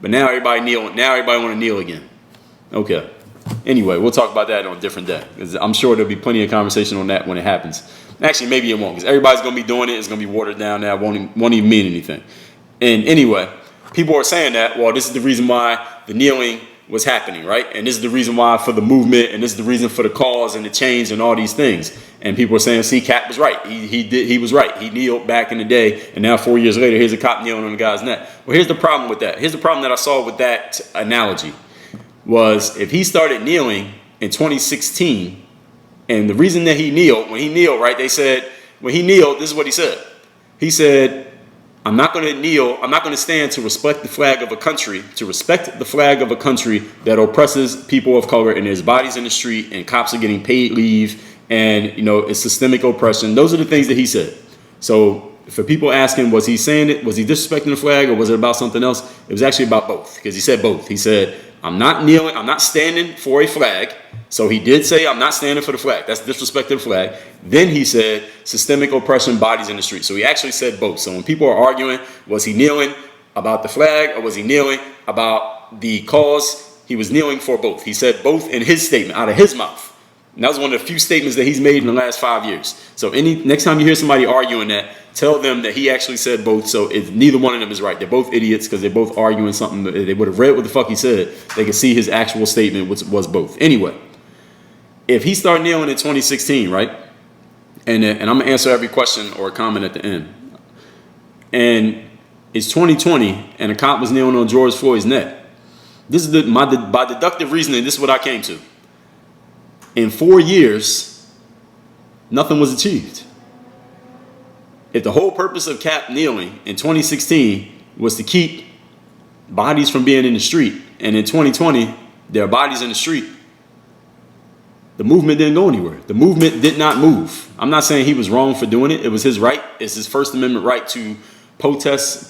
But now everybody kneeling. Now everybody want to kneel again. Okay. Anyway, we'll talk about that on a different day, because I'm sure there'll be plenty of conversation on that when it happens. Actually, maybe it won't, because everybody's going to be doing it. It's going to be watered down now. It won't even mean anything. And anyway, people are saying that, well, this is the reason why the kneeling was happening, right? And this is the reason why for the movement, and this is the reason for the cause and the change and all these things. And people are saying, see, Cap was right. He was right. He kneeled back in the day, and now 4 years later, here's a cop kneeling on the guy's neck. Well, here's the problem with that. Here's the problem that I saw with that analogy was, if he started kneeling in 2016, and the reason that he kneeled, when he kneeled, right, they said, when he kneeled, this is what he said. He said, I'm not going to kneel, I'm not going to stand to respect the flag of a country, that oppresses people of color, and there's bodies in the street, and cops are getting paid leave, and, you know, it's systemic oppression. Those are the things that he said. So for people asking, was he saying it, was he disrespecting the flag, or was it about something else? It was actually about both, because he said both. He said, I'm not kneeling, I'm not standing for a flag. So he did say, I'm not standing for the flag. That's disrespect to the flag. Then he said, systemic oppression, bodies in the street. So he actually said both. So when people are arguing, was he kneeling about the flag, or was he kneeling about the cause? He was kneeling for both. He said both in his statement, out of his mouth. And that was one of the few statements that he's made in the last 5 years. So next time you hear somebody arguing that, tell them that he actually said both. So neither one of them is right. They're both idiots, because they're both arguing something. They would have read what the fuck he said. They could see his actual statement, which was both. Anyway, if he started kneeling in 2016, right? And I'm going to answer every question or comment at the end. And it's 2020, and a cop was kneeling on George Floyd's neck. This is by deductive reasoning, this is what I came to. In 4 years, nothing was achieved. If the whole purpose of Cap kneeling in 2016 was to keep bodies from being in the street, and in 2020, there are bodies in the street, the movement didn't go anywhere. The movement did not move. I'm not saying he was wrong for doing it. It was his right. It's his First Amendment right to protest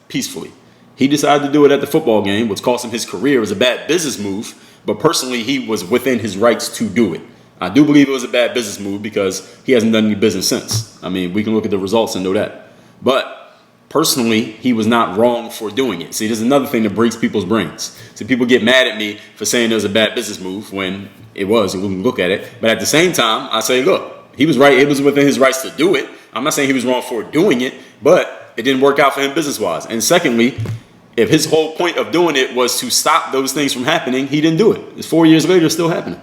peacefully. He decided to do it at the football game, which cost him his career. It was a bad business move, but personally, he was within his rights to do it. I do believe it was a bad business move, because he hasn't done any business since. I mean, we can look at the results and know that. But personally, he was not wrong for doing it. See, there's another thing that breaks people's brains. So people get mad at me for saying it was a bad business move when it was, and we can look at it. But at the same time, I say, look, he was right. It was within his rights to do it. I'm not saying he was wrong for doing it, but it didn't work out for him business-wise. And secondly, if his whole point of doing it was to stop those things from happening, he didn't do it. It's 4 years later, it's still happening.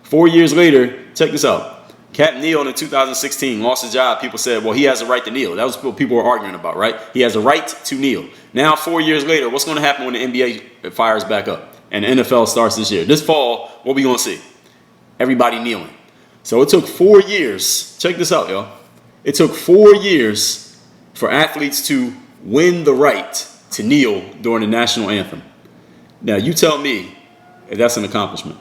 4 years later, check this out. Cap kneeled in 2016, lost his job. People said, well, he has a right to kneel. That was what people were arguing about, right? He has a right to kneel. Now, 4 years later, what's going to happen when the NBA fires back up and the NFL starts this year? This fall, what are we going to see? Everybody kneeling. So it took 4 years. Check this out, y'all. It took 4 years for athletes to win the right to kneel during the national anthem. Now, you tell me if that's an accomplishment.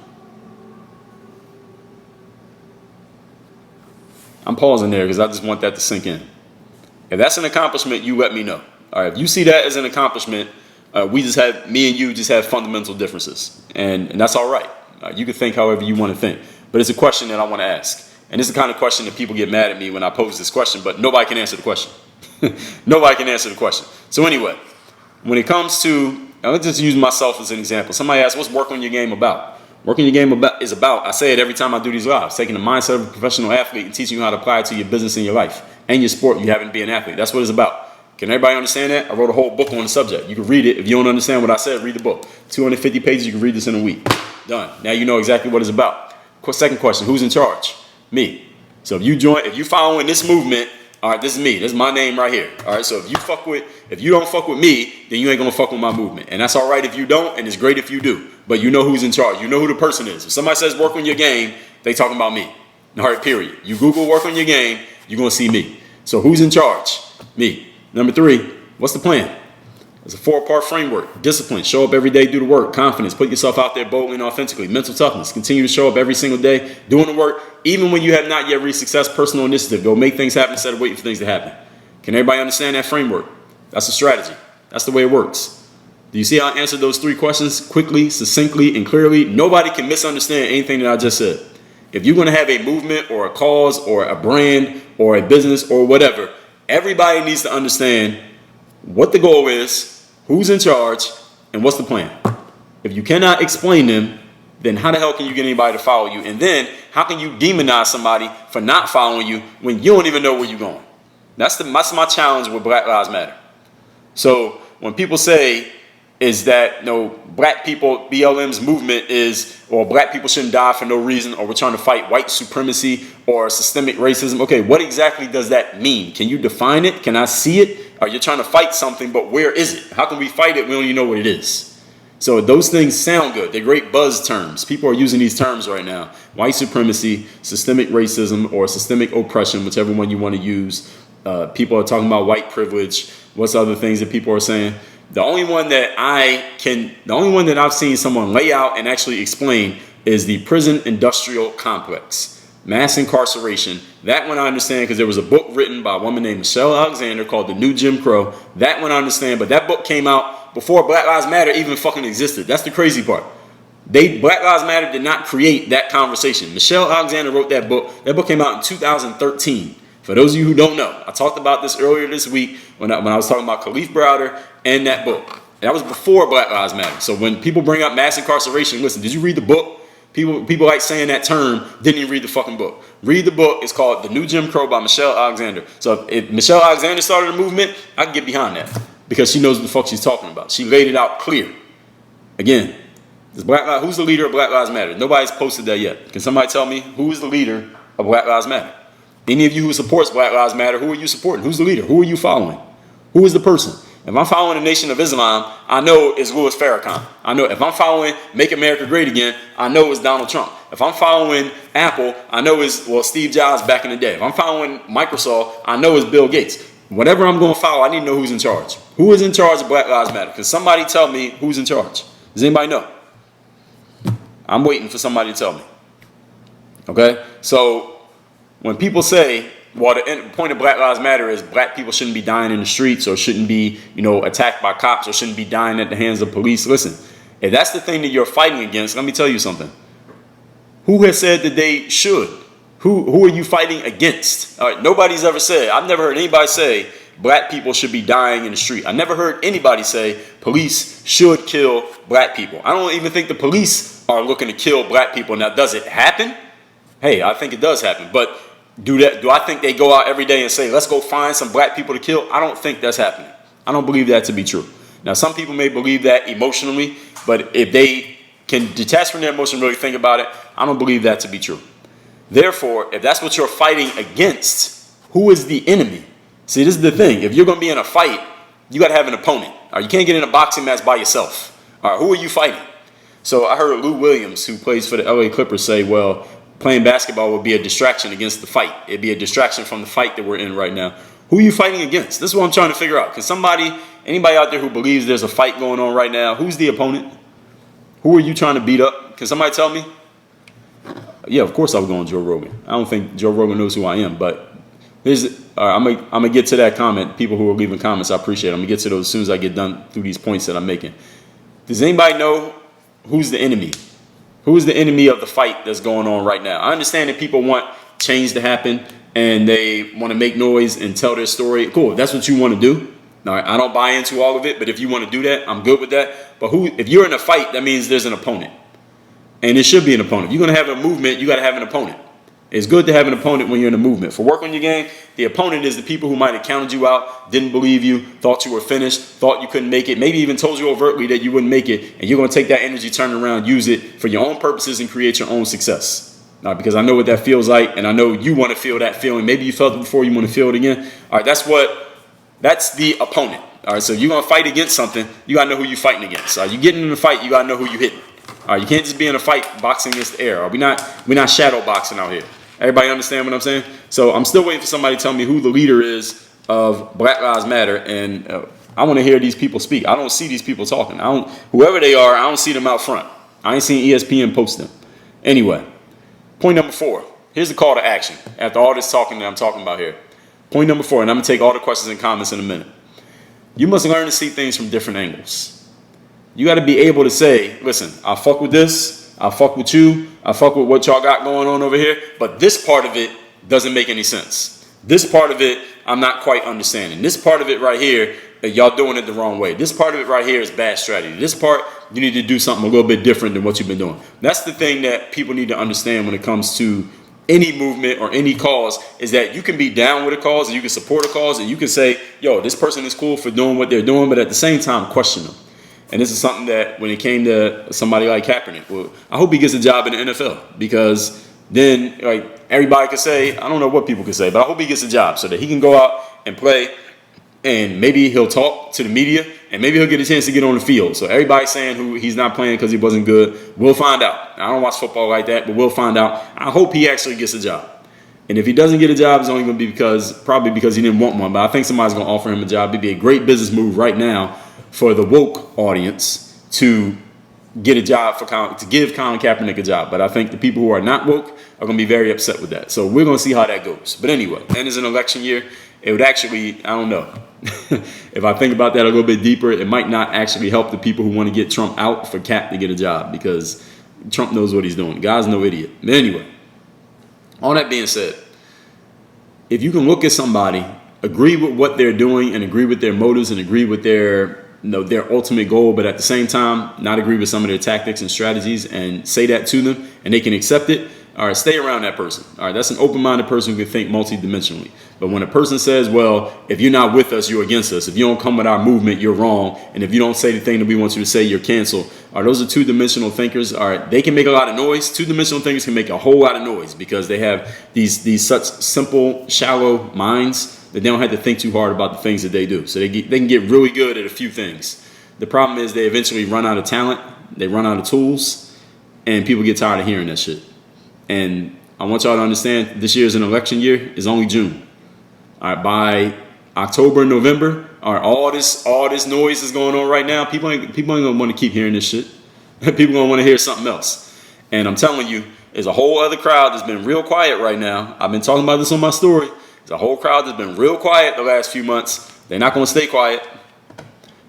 I'm pausing there because I just want that to sink in. If that's an accomplishment, you let me know. All right, if you see that as an accomplishment, me and you just have fundamental differences. And that's all right. You can think however you want to think. But it's a question that I want to ask. And it's the kind of question that people get mad at me when I pose this question, but nobody can answer the question. Nobody can answer the question. So anyway, when it comes to, let's just use myself as an example. Somebody asks, what's work on your game about? Work on your game is about, I say it every time I do these lives, taking the mindset of a professional athlete and teaching you how to apply it to your business and your life and your sport you happen to be an athlete. That's what it's about. Can everybody understand that? I wrote a whole book on the subject. You can read it. If you don't understand what I said, read the book. 250 pages, you can read this in a week. Done. Now you know exactly what it's about. Second question, who's in charge? Me. So if you following this movement, all right, this is me. This is my name right here. All right, so if you don't fuck with me, then you ain't gonna fuck with my movement. And that's all right if you don't, and it's great if you do. But you know who's in charge. You know who the person is. If somebody says work on your game, they talking about me. All right, period. You Google work on your game, you're gonna see me. So who's in charge? Me. Number 3, what's the plan? It's a 4-part framework. Discipline, show up every day, do the work. Confidence, put yourself out there boldly and authentically. Mental toughness, continue to show up every single day, doing the work, even when you have not yet reached success. Personal initiative, go make things happen instead of waiting for things to happen. Can everybody understand that framework? That's a strategy. That's the way it works. Do you see how I answered those 3 questions quickly, succinctly, and clearly? Nobody can misunderstand anything that I just said. If you're going to have a movement or a cause or a brand or a business or whatever, everybody needs to understand what the goal is, who's in charge, and what's the plan. If you cannot explain them, then how the hell can you get anybody to follow you? And then how can you demonize somebody for not following you when you don't even know where you're going? That's my challenge with Black Lives Matter. So when people say is that black people, BLM's movement is, or black people shouldn't die for no reason, or we're trying to fight white supremacy or systemic racism. Okay, what exactly does that mean? Can you define it? Can I see it? Or you're trying to fight something, but where is it? How can we fight it? We don't even know what it is. So those things sound good. They're great buzz terms. People are using these terms right now. White supremacy, systemic racism, or systemic oppression, whichever one you want to use. People are talking about white privilege. What's other things that people are saying? The only one that I've seen someone lay out and actually explain is the prison industrial complex, mass incarceration. That one I understand because there was a book written by a woman named Michelle Alexander called The New Jim Crow. That one I understand, but that book came out before Black Lives Matter even fucking existed. That's the crazy part. Black Lives Matter did not create that conversation. Michelle Alexander wrote that book. That book came out in 2013. For those of you who don't know, I talked about this earlier this week when I was talking about Khalif Browder and that book. That was before Black Lives Matter. So when people bring up mass incarceration, listen, did you read the book? People like saying that term, didn't even read the fucking book. Read the book. It's called The New Jim Crow by Michelle Alexander. So if Michelle Alexander started a movement, I can get behind that because she knows what the fuck she's talking about. She laid it out clear. Again, who's the leader of Black Lives Matter? Nobody's posted that yet. Can somebody tell me who is the leader of Black Lives Matter? Any of you who supports Black Lives Matter, who are you supporting? Who's the leader? Who are you following? Who is the person? If I'm following the Nation of Islam, I know it's Louis Farrakhan. I know if I'm following Make America Great Again, I know it's Donald Trump. If I'm following Apple, I know it's Steve Jobs back in the day. If I'm following Microsoft, I know it's Bill Gates. Whatever I'm going to follow, I need to know who's in charge. Who is in charge of Black Lives Matter? Can somebody tell me who's in charge? Does anybody know? I'm waiting for somebody to tell me. Okay? So when people say, well, the point of Black Lives Matter is black people shouldn't be dying in the streets or shouldn't be, attacked by cops or shouldn't be dying at the hands of police. Listen, if that's the thing that you're fighting against, let me tell you something. Who has said that they should? Who are you fighting against? All right, nobody's ever said, I've never heard anybody say black people should be dying in the street. I never heard anybody say police should kill black people. I don't even think the police are looking to kill black people. Now, does it happen? Hey, I think it does happen. But do I think they go out every day and say, let's go find some black people to kill? I don't think that's happening. I don't believe that to be true. Now, some people may believe that emotionally, but if they can detach from their emotion and really think about it, I don't believe that to be true. Therefore, if that's what you're fighting against, who is the enemy? See, this is the thing. If you're going to be in a fight, you got to have an opponent. You can't get in a boxing match by yourself. Who are you fighting? So I heard Lou Williams, who plays for the LA Clippers, say, well, playing basketball would be a distraction against the fight. It'd be a distraction from the fight that we're in right now. Who are you fighting against? This is what I'm trying to figure out. Can anybody out there who believes there's a fight going on right now, who's the opponent? Who are you trying to beat up? Can somebody tell me? Yeah, of course I would go on Joe Rogan. I don't think Joe Rogan knows who I am, but I'm going to get to that comment. People who are leaving comments, I appreciate it. I'm going to get to those as soon as I get done through these points that I'm making. Does anybody know who's the enemy? Who is the enemy of the fight that's going on right now? I understand that people want change to happen and they want to make noise and tell their story. Cool, if that's what you want to do. All right, I don't buy into all of it, but if you want to do that, I'm good with that. But if you're in a fight, that means there's an opponent. And it should be an opponent. If you're going to have a movement, you got to have an opponent. It's good to have an opponent when you're in a movement. For work on your game, the opponent is the people who might have counted you out, didn't believe you, thought you were finished, thought you couldn't make it, maybe even told you overtly that you wouldn't make it, and you're going to take that energy, turn it around, use it for your own purposes and create your own success. All right, because I know what that feels like, and I know you want to feel that feeling. Maybe you felt it before, you want to feel it again. All right, that's the opponent. All right, so if you're going to fight against something, you got to know who you're fighting against. All right, you getting in a fight, you got to know who you're hitting. All right, you can't just be in a fight boxing against the air. We're not shadow boxing out here. Everybody understand what I'm saying? So I'm still waiting for somebody to tell me who the leader is of Black Lives Matter, and I want to hear these people speak. I don't see these people talking. Whoever they are, I don't see them out front. I ain't seen ESPN post them. Anyway, point number 4. Here's the call to action. After all this talking that I'm talking about here, Point number 4, and I'm going to take all the questions and comments in a minute. You must learn to see things from different angles. You got to be able to say, listen, I fuck with this, I fuck with you, I fuck with what y'all got going on over here, but this part of it doesn't make any sense. This part of it, I'm not quite understanding. This part of it right here, y'all doing it the wrong way. This part of it right here is bad strategy. This part, you need to do something a little bit different than what you've been doing. That's the thing that people need to understand when it comes to any movement or any cause, is that you can be down with a cause and you can support a cause and you can say, yo, this person is cool for doing what they're doing, but at the same time, question them. And this is something that when it came to somebody like Kaepernick, well, I hope he gets a job in the NFL, because then like everybody could say, I don't know what people could say, but I hope he gets a job so that he can go out and play, and maybe he'll talk to the media and maybe he'll get a chance to get on the field. So everybody's saying who he's not playing because he wasn't good. We'll find out. I don't watch football like that, but we'll find out. I hope he actually gets a job. And if he doesn't get a job, it's only going to be probably because he didn't want one. But I think somebody's going to offer him a job. It'd be a great business move right now for the woke audience to get a job to give Colin Kaepernick a job. But I think the people who are not woke are going to be very upset with that. So we're going to see how that goes. But anyway, and it's an election year. It would actually, I don't know. If I think about that a little bit deeper, it might not actually help the people who want to get Trump out for Cap to get a job, because Trump knows what he's doing. The guy's no idiot. But anyway, all that being said, if you can look at somebody, agree with what they're doing and agree with their motives and agree with their ultimate goal, but at the same time, not agree with some of their tactics and strategies, and say that to them and they can accept it, all right, stay around that person. All right, that's an open-minded person who can think multidimensionally. But when a person says, well, if you're not with us, you're against us. If you don't come with our movement, you're wrong. And if you don't say the thing that we want you to say, you're canceled. All right, those are two-dimensional thinkers. All right, they can make a lot of noise. Two-dimensional thinkers can make a whole lot of noise because they have these such simple, shallow minds that they don't have to think too hard about the things that they do. So they can get really good at a few things. The problem is they eventually run out of talent, they run out of tools, and people get tired of hearing that shit. And I want y'all to understand, this year is an election year. It's only June. All right, by October and November, all right, all this noise is going on right now. People ain't gonna want to keep hearing this shit. People gonna want to hear something else. And I'm telling you, there's a whole other crowd that's been real quiet right now. I've been talking about this on my story. There's a whole crowd that's been real quiet the last few months. They're not gonna stay quiet.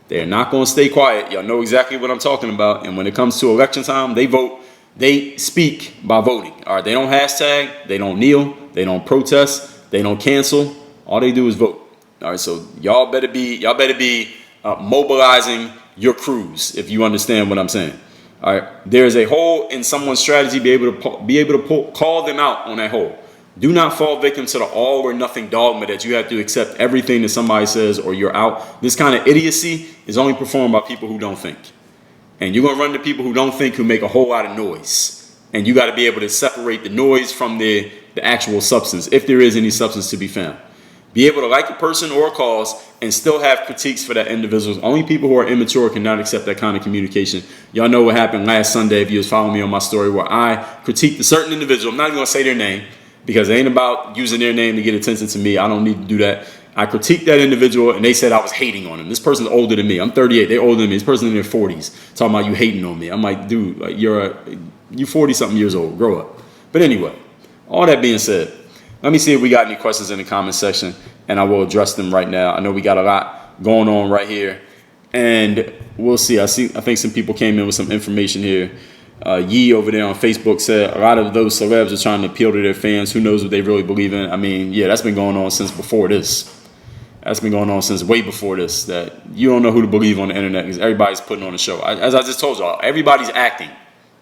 They're not gonna stay quiet. Y'all know exactly what I'm talking about. And when it comes to election time, they vote. They speak by voting. All right, they don't hashtag, they don't kneel, they don't protest, they don't cancel. All they do is vote. All right, so y'all better be mobilizing your crews, if you understand what I'm saying. All right, there's a hole in someone's strategy. Be able to call them out on that hole. Do not fall victim to the all or nothing dogma that you have to accept everything that somebody says or you're out. This kind of idiocy is only performed by people who don't think. And you're going to run into people who don't think, who make a whole lot of noise. And you got to be able to separate the noise from the actual substance, if there is any substance to be found. Be able to like a person or a cause and still have critiques for that individual. Only people who are immature cannot accept that kind of communication. Y'all know what happened last Sunday if you was following me on my story, where I critiqued a certain individual. I'm not even going to say their name because it ain't about using their name to get attention to me. I don't need to do that. I critiqued that individual and they said I was hating on him. This person's older than me. I'm 38. They're older than me. This person's in their 40s talking about you hating on me. I'm like, dude, like you're 40-something years old. Grow up. But anyway, all that being said, let me see if we got any questions in the comment section and I will address them right now. I know we got a lot going on right here and we'll see. I think some people came in with some information here. Yee over there on Facebook said a lot of those celebs are trying to appeal to their fans. Who knows what they really believe in? I mean, yeah, that's been going on since before this. That's been going on since way before this, that you don't know who to believe on the internet because everybody's putting on a show. As I just told y'all, everybody's acting.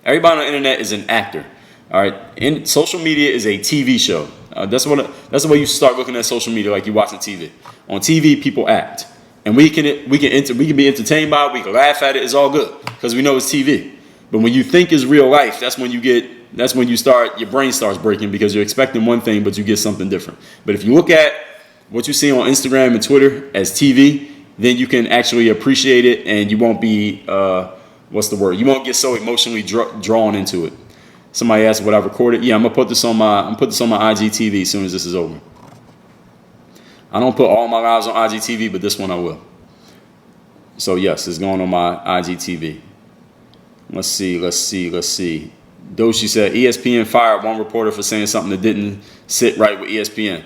Everybody on the internet is an actor. All right, social media is a TV show. That's the way you start looking at social media, like you're watching TV. On TV, people act, and we can be entertained by it. We can laugh at it. It's all good because we know it's TV. But when you think is real life, that's when your brain starts breaking because you're expecting one thing, but you get something different. But if you look at what you see on Instagram and Twitter as TV, then you can actually appreciate it and you won't be, You won't get so emotionally drawn into it. Somebody asked what I recorded. Yeah, I'm gonna put this on my IGTV as soon as this is over. I don't put all my lives on IGTV, but this one I will. So yes, it's going on my IGTV. Let's see. Doshi said ESPN fired one reporter for saying something that didn't sit right with ESPN.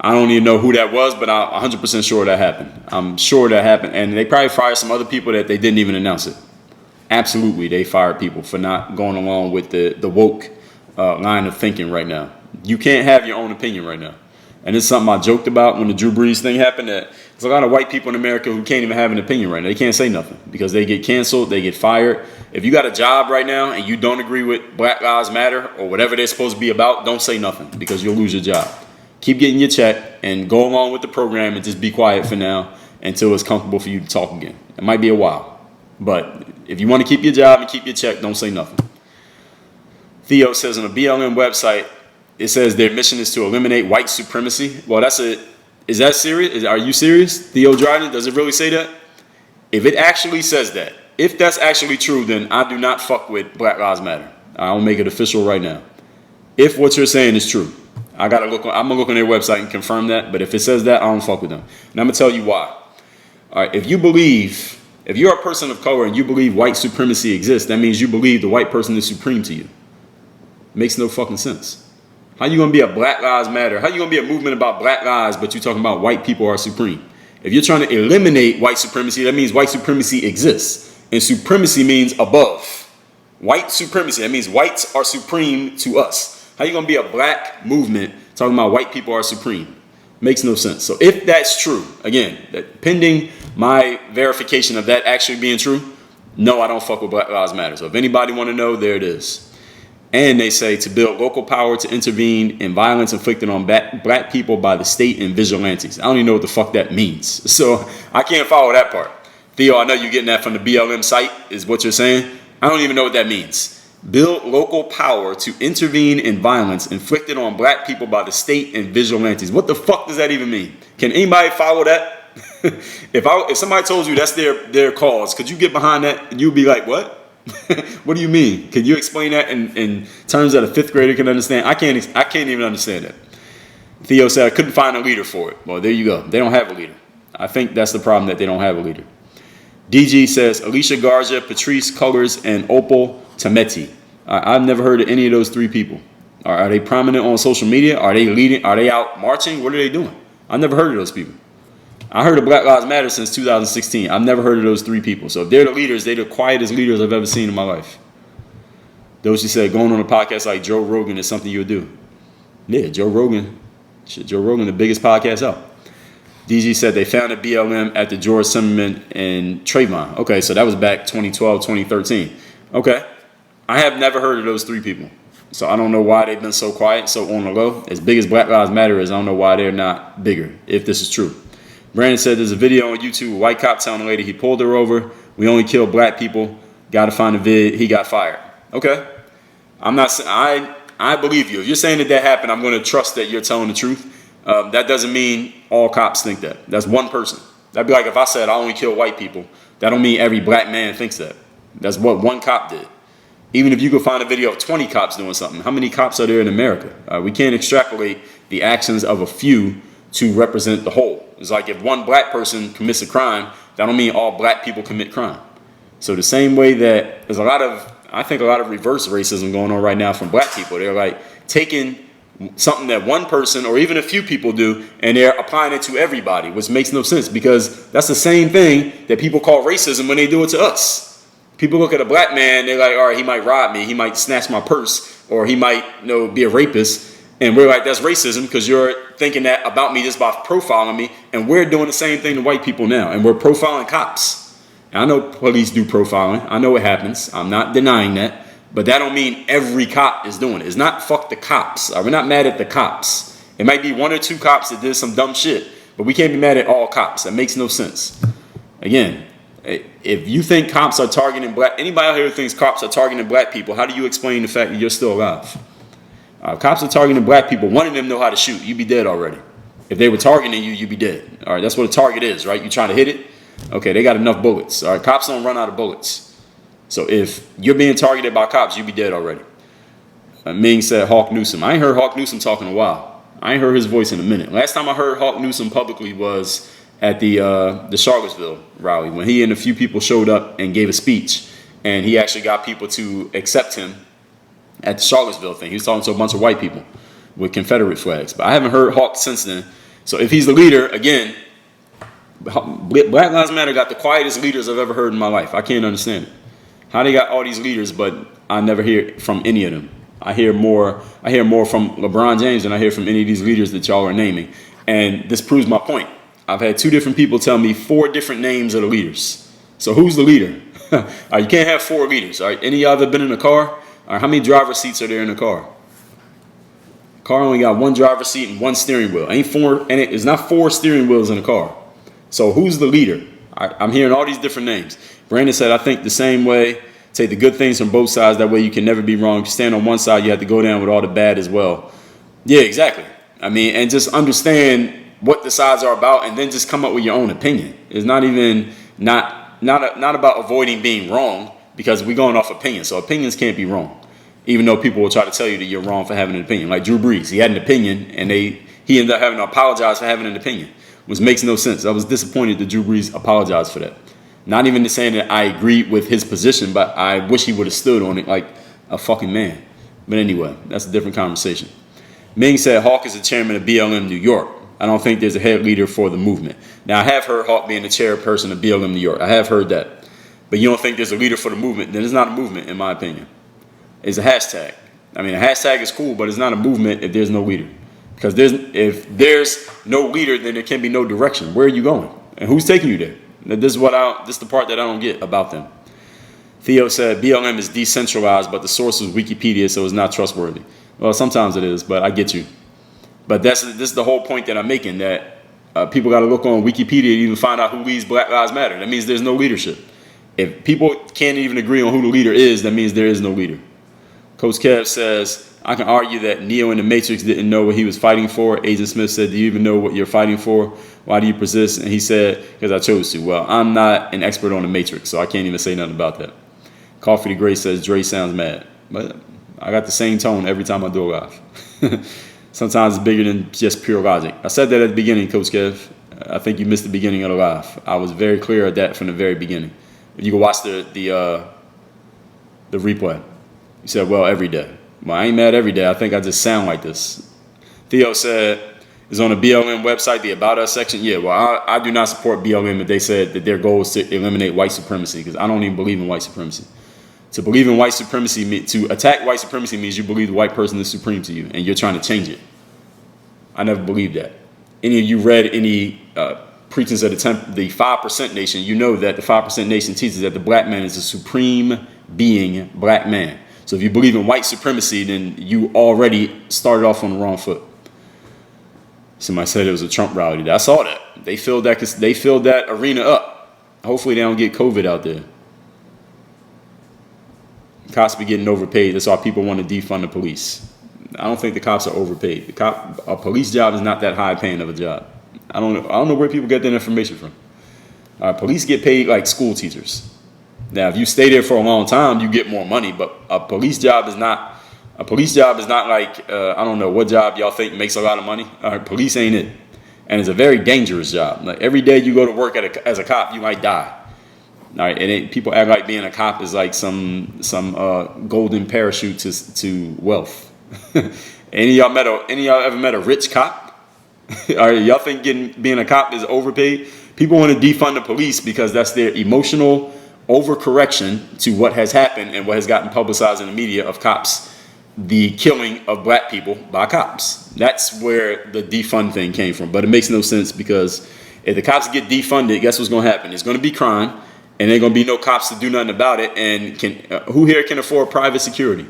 I don't even know who that was, but I'm 100% sure that happened. I'm sure that happened. And they probably fired some other people that they didn't even announce it. Absolutely, they fired people for not going along with the woke line of thinking right now. You can't have your own opinion right now. And it's something I joked about when the Drew Brees thing happened, that there's a lot of white people in America who can't even have an opinion right now. They can't say nothing because they get canceled, they get fired. If you got a job right now and you don't agree with Black Lives Matter or whatever they're supposed to be about, don't say nothing because you'll lose your job. Keep getting your check and go along with the program and just be quiet for now until it's comfortable for you to talk again. It might be a while, but if you want to keep your job and keep your check, don't say nothing. Theo says on the BLM website, it says their mission is to eliminate white supremacy. Well, is that serious? Are you serious? Theo Dryden, does it really say that? If it actually says that, if that's actually true, then I do not fuck with Black Lives Matter. I'll make it official right now. If what you're saying is true, I'm gonna look on their website and confirm that. But if it says that, I don't fuck with them. And I'm gonna tell you why. All right, if you're a person of color and you believe white supremacy exists, that means you believe the white person is supreme to you. Makes no fucking sense. How you gonna be a Black Lives Matter? How you gonna be a movement about Black lives, but you talking about white people are supreme? If you're trying to eliminate white supremacy, that means white supremacy exists. And supremacy means above. White supremacy, that means whites are supreme to us. How you gonna be a black movement talking about white people are supreme? Makes no sense. So if that's true, again, pending my verification of that actually being true, no, I don't fuck with Black Lives Matter. So if anybody want to know, there it is. And they say to build local power to intervene in violence inflicted on black people by the state and vigilantes. I don't even know what the fuck that means. So I can't follow that part. Theo, I know you're getting that from the BLM site, is what you're saying. I don't even know what that means. Build local power to intervene in violence inflicted on black people by the state and vigilantes. What the fuck does that even mean? Can anybody follow that? If somebody told you that's their cause, could you get behind that and you'd be like, what? What do you mean? Can you explain that in terms that a fifth grader can understand? I can't even understand that. Theo said I couldn't find a leader for it. Well, there you go. They don't have a leader. I think that's the problem, that they don't have a leader. DG says Alicia Garza, Patrice Cullors, and Opal Tometi. I've never heard of any of those three people. Are they prominent on social media? Are they leading? Are they out marching? What are they doing? I've never heard of those people. I heard of Black Lives Matter since 2016. I've never heard of those three people. So if they're the leaders, they're the quietest leaders I've ever seen in my life. Doshi said going on a podcast like Joe Rogan is something you'll do. Yeah, Joe Rogan. Shit, Joe Rogan, the biggest podcast out. DG said they founded BLM at the George Zimmerman and Trayvon. Okay, so that was back 2012, 2013. Okay. I have never heard of those three people. So I don't know why they've been so quiet, so on the low. As big as Black Lives Matter is, I don't know why they're not bigger, if this is true. Brandon said there's a video on YouTube, a white cop telling a lady he pulled her over. We only kill black people. Got to find a vid. He got fired. Okay. I believe you. If you're saying that happened, I'm going to trust that you're telling the truth. That doesn't mean all cops think that. That's one person. That'd be like if I said I only kill white people. That don't mean every black man thinks that. That's what one cop did. Even if you could find a video of 20 cops doing something, how many cops are there in America? We can't extrapolate the actions of a few to represent the whole. It's like if one black person commits a crime, that don't mean all black people commit crime. So the same way that there's I think a lot of reverse racism going on right now from black people. They're like taking something that one person or even a few people do and they're applying it to everybody, which makes no sense because that's the same thing that people call racism when they do it to us. People look at a black man, they're like, all right, he might rob me, he might snatch my purse, or he might, be a rapist. And we're like, that's racism because you're thinking that about me just by profiling me. And we're doing the same thing to white people now. And we're profiling cops. And I know police do profiling. I know it happens. I'm not denying that. But that don't mean every cop is doing it. It's not fuck the cops. We're not mad at the cops. It might be one or two cops that did some dumb shit. But we can't be mad at all cops. That makes no sense. Again, if you think cops are targeting anybody out here who thinks cops are targeting black people, how do you explain the fact that you're still alive? If cops are targeting black people, one of them know how to shoot. You'd be dead already. If they were targeting you, you'd be dead. All right, that's what a target is, right? You're trying to hit it. Okay, they got enough bullets. All right, cops don't run out of bullets. So if you're being targeted by cops, you'd be dead already. Ming said Hawk Newsom. I ain't heard Hawk Newsom talk in a while. I ain't heard his voice in a minute. Last time I heard Hawk Newsom publicly was at the Charlottesville rally when he and a few people showed up and gave a speech. And he actually got people to accept him at the Charlottesville thing. He was talking to a bunch of white people with Confederate flags. But I haven't heard Hawk since then. So if he's the leader, again, Black Lives Matter got the quietest leaders I've ever heard in my life. I can't understand it. How they got all these leaders, but I never hear from any of them. I hear more from LeBron James than I hear from any of these leaders that y'all are naming. And this proves my point. I've had 2 different people tell me 4 different names of the leaders. So who's the leader? You can't have 4 leaders. All right, any of y'all ever been in a car? How many driver's seats are there in a car? Car only got 1 driver's seat and 1 steering wheel. It's not 4 steering wheels in a car. So who's the leader? I'm hearing all these different names. Brandon said, I think the same way. Take the good things from both sides. That way you can never be wrong. If you stand on one side, you have to go down with all the bad as well. Yeah, exactly. I mean, and just understand what the sides are about, and then just come up with your own opinion. It's not even not about avoiding being wrong, because we're going off opinion. So opinions can't be wrong, even though people will try to tell you that you're wrong for having an opinion. Like Drew Brees, he had an opinion, and he ended up having to apologize for having an opinion, which makes no sense. I was disappointed that Drew Brees apologized for that. Not even to saying that I agreed with his position, but I wish he would have stood on it like a fucking man. But anyway, that's a different conversation. Ming said Hawk is the chairman of BLM New York. I don't think there's a head leader for the movement. Now, I have heard Hawk being the chairperson of BLM New York. I have heard that. But you don't think there's a leader for the movement, then it's not a movement, in my opinion. It's a hashtag. I mean, a hashtag is cool, but it's not a movement if there's no leader. Because if there's no leader, then there can be no direction. Where are you going? And who's taking you there? This is the part that I don't get about them. Theo said BLM is decentralized, but the source is Wikipedia, so it's not trustworthy. Well, sometimes it is, but I get you. But this is the whole point that I'm making, that people got to look on Wikipedia to even find out who leads Black Lives Matter. That means there's no leadership. If people can't even agree on who the leader is, that means there is no leader. Coach Kev says, I can argue that Neo in the Matrix didn't know what he was fighting for. Agent Smith said, do you even know what you're fighting for? Why do you persist? And he said, because I chose to. Well, I'm not an expert on the Matrix, so I can't even say nothing about that. Coffee the Great says, Dre sounds mad. But I got the same tone every time I do a live. Sometimes it's bigger than just pure logic. I said that at the beginning, Coach Kev. I think you missed the beginning of the live. I was very clear at that from the very beginning. You can watch the replay. You said, well, every day. Well, I ain't mad every day. I think I just sound like this. Theo said, is on the BLM website, the About Us section. Yeah, well, I do not support BLM if they said that their goal is to eliminate white supremacy, because I don't even believe in white supremacy. To believe in white supremacy, to attack white supremacy means you believe the white person is supreme to you, and you're trying to change it. I never believed that. Any of you read any preachings of the 5% nation, you know that the 5% nation teaches that the black man is a supreme being, black man. So if you believe in white supremacy, then you already started off on the wrong foot. Somebody said it was a Trump rally. I saw that. They filled that arena up. Hopefully they don't get COVID out there. Cops be getting overpaid. That's why people want to defund the police. I don't think the cops are overpaid. A police job is not that high paying of a job. I don't know where people get that information from. Police get paid like school teachers. Now, if you stay there for a long time, you get more money. But a police job is not like I don't know what job y'all think makes a lot of money. Police ain't it, and it's a very dangerous job. Like every day you go to work as a cop, you might die. All right, and people act like being a cop is like some golden parachute to wealth. Any of y'all ever met a rich cop? All right, y'all think being a cop is overpaid? People want to defund the police because that's their emotional overcorrection to what has happened and what has gotten publicized in the media of cops, the killing of black people by cops. That's where the defund thing came from. But it makes no sense, because if the cops get defunded, guess what's going to happen? It's going to be crime, and there going to be no cops to do nothing about it. And who here can afford private security?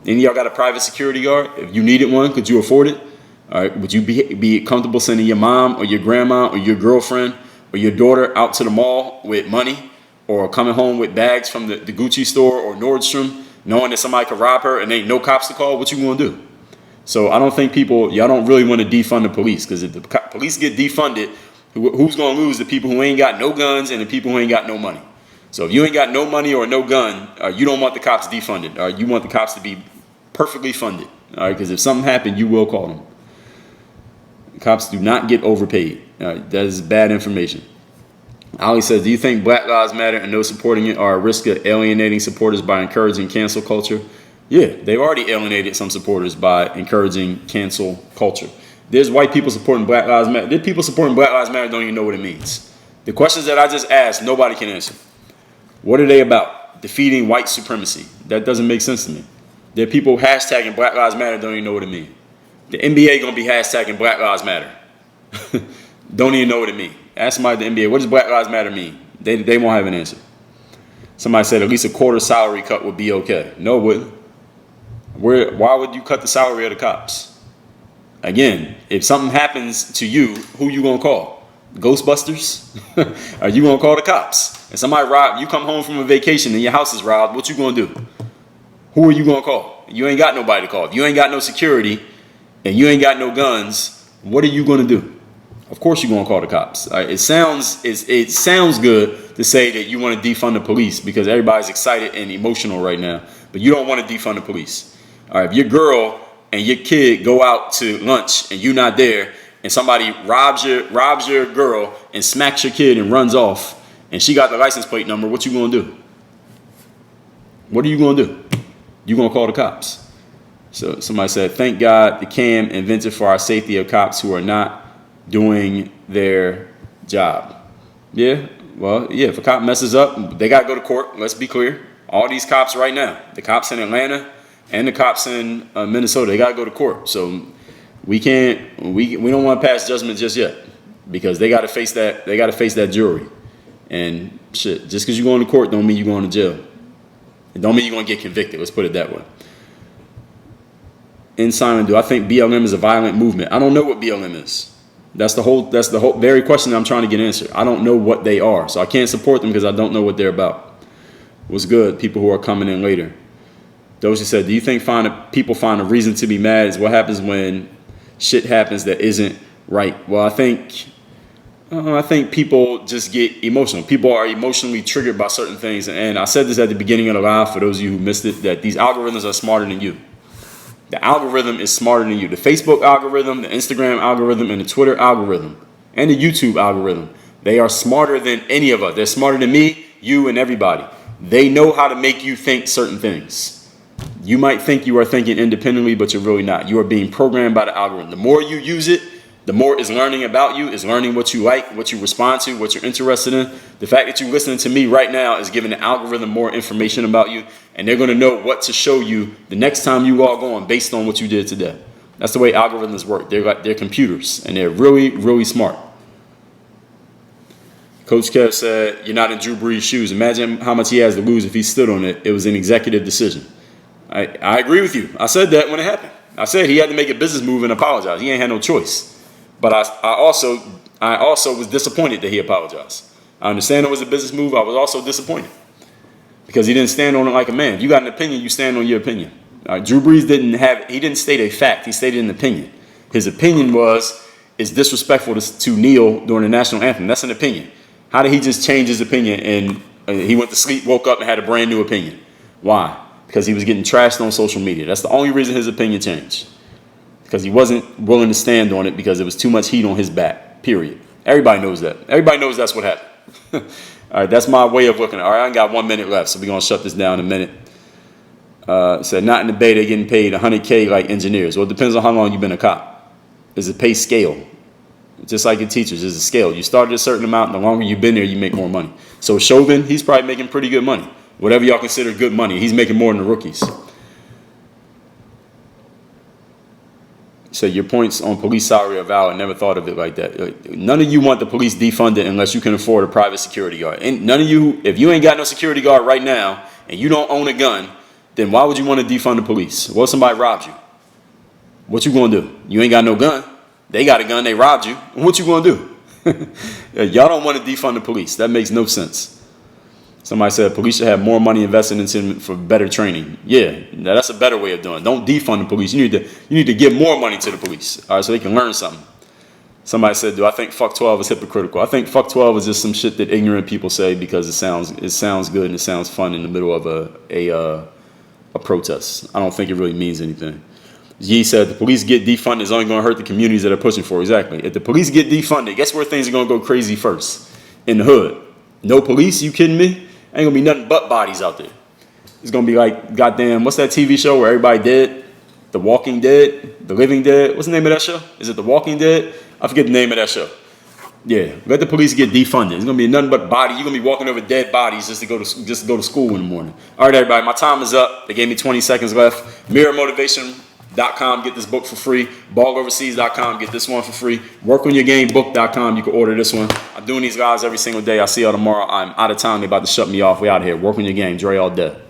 Any of y'all got a private security guard? If you needed one, could you afford it? All right, would you be comfortable sending your mom or your grandma or your girlfriend or your daughter out to the mall with money, or coming home with bags from the Gucci store or Nordstrom, knowing that somebody could rob her and ain't no cops to call? What you gonna do? So I don't think y'all don't really want to defund the police, because if the police get defunded, who's gonna lose? The people who ain't got no guns and the people who ain't got no money. So if you ain't got no money or no gun, you don't want the cops defunded. You want the cops to be perfectly funded. All right, because if something happened, you will call them. Cops do not get overpaid. That is bad information. Ali says, do you think Black Lives Matter and those supporting it are at risk of alienating supporters by encouraging cancel culture? Yeah, they've already alienated some supporters by encouraging cancel culture. There's white people supporting Black Lives Matter. There's people supporting Black Lives Matter don't even know what it means. The questions that I just asked, nobody can answer. What are they about? Defeating white supremacy. That doesn't make sense to me. There are people hashtagging Black Lives Matter don't even know what it means. The NBA gonna be hashtagging Black Lives Matter. Don't even know what it means. Ask somebody at the NBA, what does Black Lives Matter mean? They won't have an answer. Somebody said at least a quarter salary cut would be okay. No, it wouldn't. Why would you cut the salary of the cops? Again, if something happens to you, who you gonna call? Ghostbusters? Are you gonna call the cops? If somebody robbed, you come home from a vacation and your house is robbed, what you gonna do? Who are you gonna call? You ain't got nobody to call. If you ain't got no security and you ain't got no guns, what are you gonna do? Of course you're gonna call the cops. It sounds good to say that you want to defund the police because everybody's excited and emotional right now, but you don't want to defund the police. All right, if your girl and your kid go out to lunch and you're not there, and somebody robs your girl and smacks your kid and runs off, and she got the license plate number, what you gonna do? What are you gonna do? You gonna call the cops? So somebody said, thank God the cam invented for our safety of cops who are not doing their job. Yeah, well, yeah, if a cop messes up, they got to go to court. Let's be clear. All these cops right now, the cops in Atlanta and the cops in Minnesota, they got to go to court. So we don't want to pass judgment just yet because they got to face that jury. And shit, just because you're going to court don't mean you're going to jail. It don't mean you're going to get convicted. Let's put it that way. In Simon, do I think BLM is a violent movement? I don't know what BLM is. That's the whole very question that I'm trying to get answered. I don't know what they are, so I can't support them because I don't know what they're about. What's good? People who are coming in later. Doshi said, do you think people find a reason to be mad is what happens when shit happens that isn't right? Well, I think people just get emotional. People are emotionally triggered by certain things. And I said this at the beginning of the live for those of you who missed it, that these algorithms are smarter than you. The algorithm is smarter than you. The Facebook algorithm, the Instagram algorithm, and the Twitter algorithm, and the YouTube algorithm. They are smarter than any of us. They're smarter than me, you, and everybody. They know how to make you think certain things. You might think you are thinking independently, but you're really not. You are being programmed by the algorithm. The more you use it, the more it's learning about you, it's learning what you like, what you respond to, what you're interested in. The fact that you're listening to me right now is giving the algorithm more information about you, and they're going to know what to show you the next time you log on based on what you did today. That's the way algorithms work. They're computers, and they're really, really smart. Coach Kev said, you're not in Drew Brees' shoes. Imagine how much he has to lose if he stood on it. It was an executive decision. I agree with you. I said that when it happened. I said he had to make a business move and apologize. He ain't had no choice. But I also was disappointed that he apologized. I understand it was a business move. I was also disappointed because he didn't stand on it like a man. If you got an opinion, you stand on your opinion. Drew Brees didn't state a fact. He stated an opinion. His opinion was, it's disrespectful to kneel during the national anthem. That's an opinion. How did he just change his opinion and he went to sleep, woke up, and had a brand new opinion? Why? Because he was getting trashed on social media. That's the only reason his opinion changed. Because he wasn't willing to stand on it because there was too much heat on his back, period. Everybody knows that. Everybody knows that's what happened. All right, that's my way of looking at it. All right, I got 1 minute left, so we're going to shut this down in a minute. Said, not in the Bay, they're getting paid $100K like engineers. Well, it depends on how long you've been a cop. There's a pay scale. Just like in teachers, there's a scale. You start at a certain amount, and the longer you've been there, you make more money. So Chauvin, he's probably making pretty good money. Whatever y'all consider good money, he's making more than the rookies. So your points on police salary are valid. Never thought of it like that. None of you want the police defunded unless you can afford a private security guard. And none of you, if you ain't got no security guard right now and you don't own a gun, then why would you want to defund the police? What if somebody robbed you? What you gonna do? You ain't got no gun. They got a gun. They robbed you. What you gonna do? Y'all don't want to defund the police. That makes no sense. Somebody said police should have more money invested into them for better training. Yeah, that's a better way of doing it. Don't defund the police. You need to give more money to the police, all right, so they can learn something. Somebody said, do I think fuck 12 is hypocritical? I think fuck 12 is just some shit that ignorant people say because it sounds good and it sounds fun in the middle of a protest. I don't think it really means anything. Yee said the police get defunded is only going to hurt the communities that are pushing for. Exactly. If the police get defunded, guess where things are going to go crazy first? In the hood. No police? You kidding me? Ain't gonna be nothing but bodies out there. It's gonna be like goddamn, what's that TV show where everybody dead? The Walking Dead, The Living Dead. What's the name of that show? Is it The Walking Dead? I forget the name of that show. Yeah, let the police get defunded. It's gonna be nothing but body. You're gonna be walking over dead bodies just to go to school in the morning. All right, everybody, my time is up. They gave me 20 seconds left. Mirrormotivation.com, get this book for free. Balloverseas.com, get this one for free. Workonyourgamebook.com, you can order this one. I'm doing these lives every single day. I'll see y'all tomorrow. I'm out of time. They're about to shut me off. We out of here. Work on your game. Dre all day.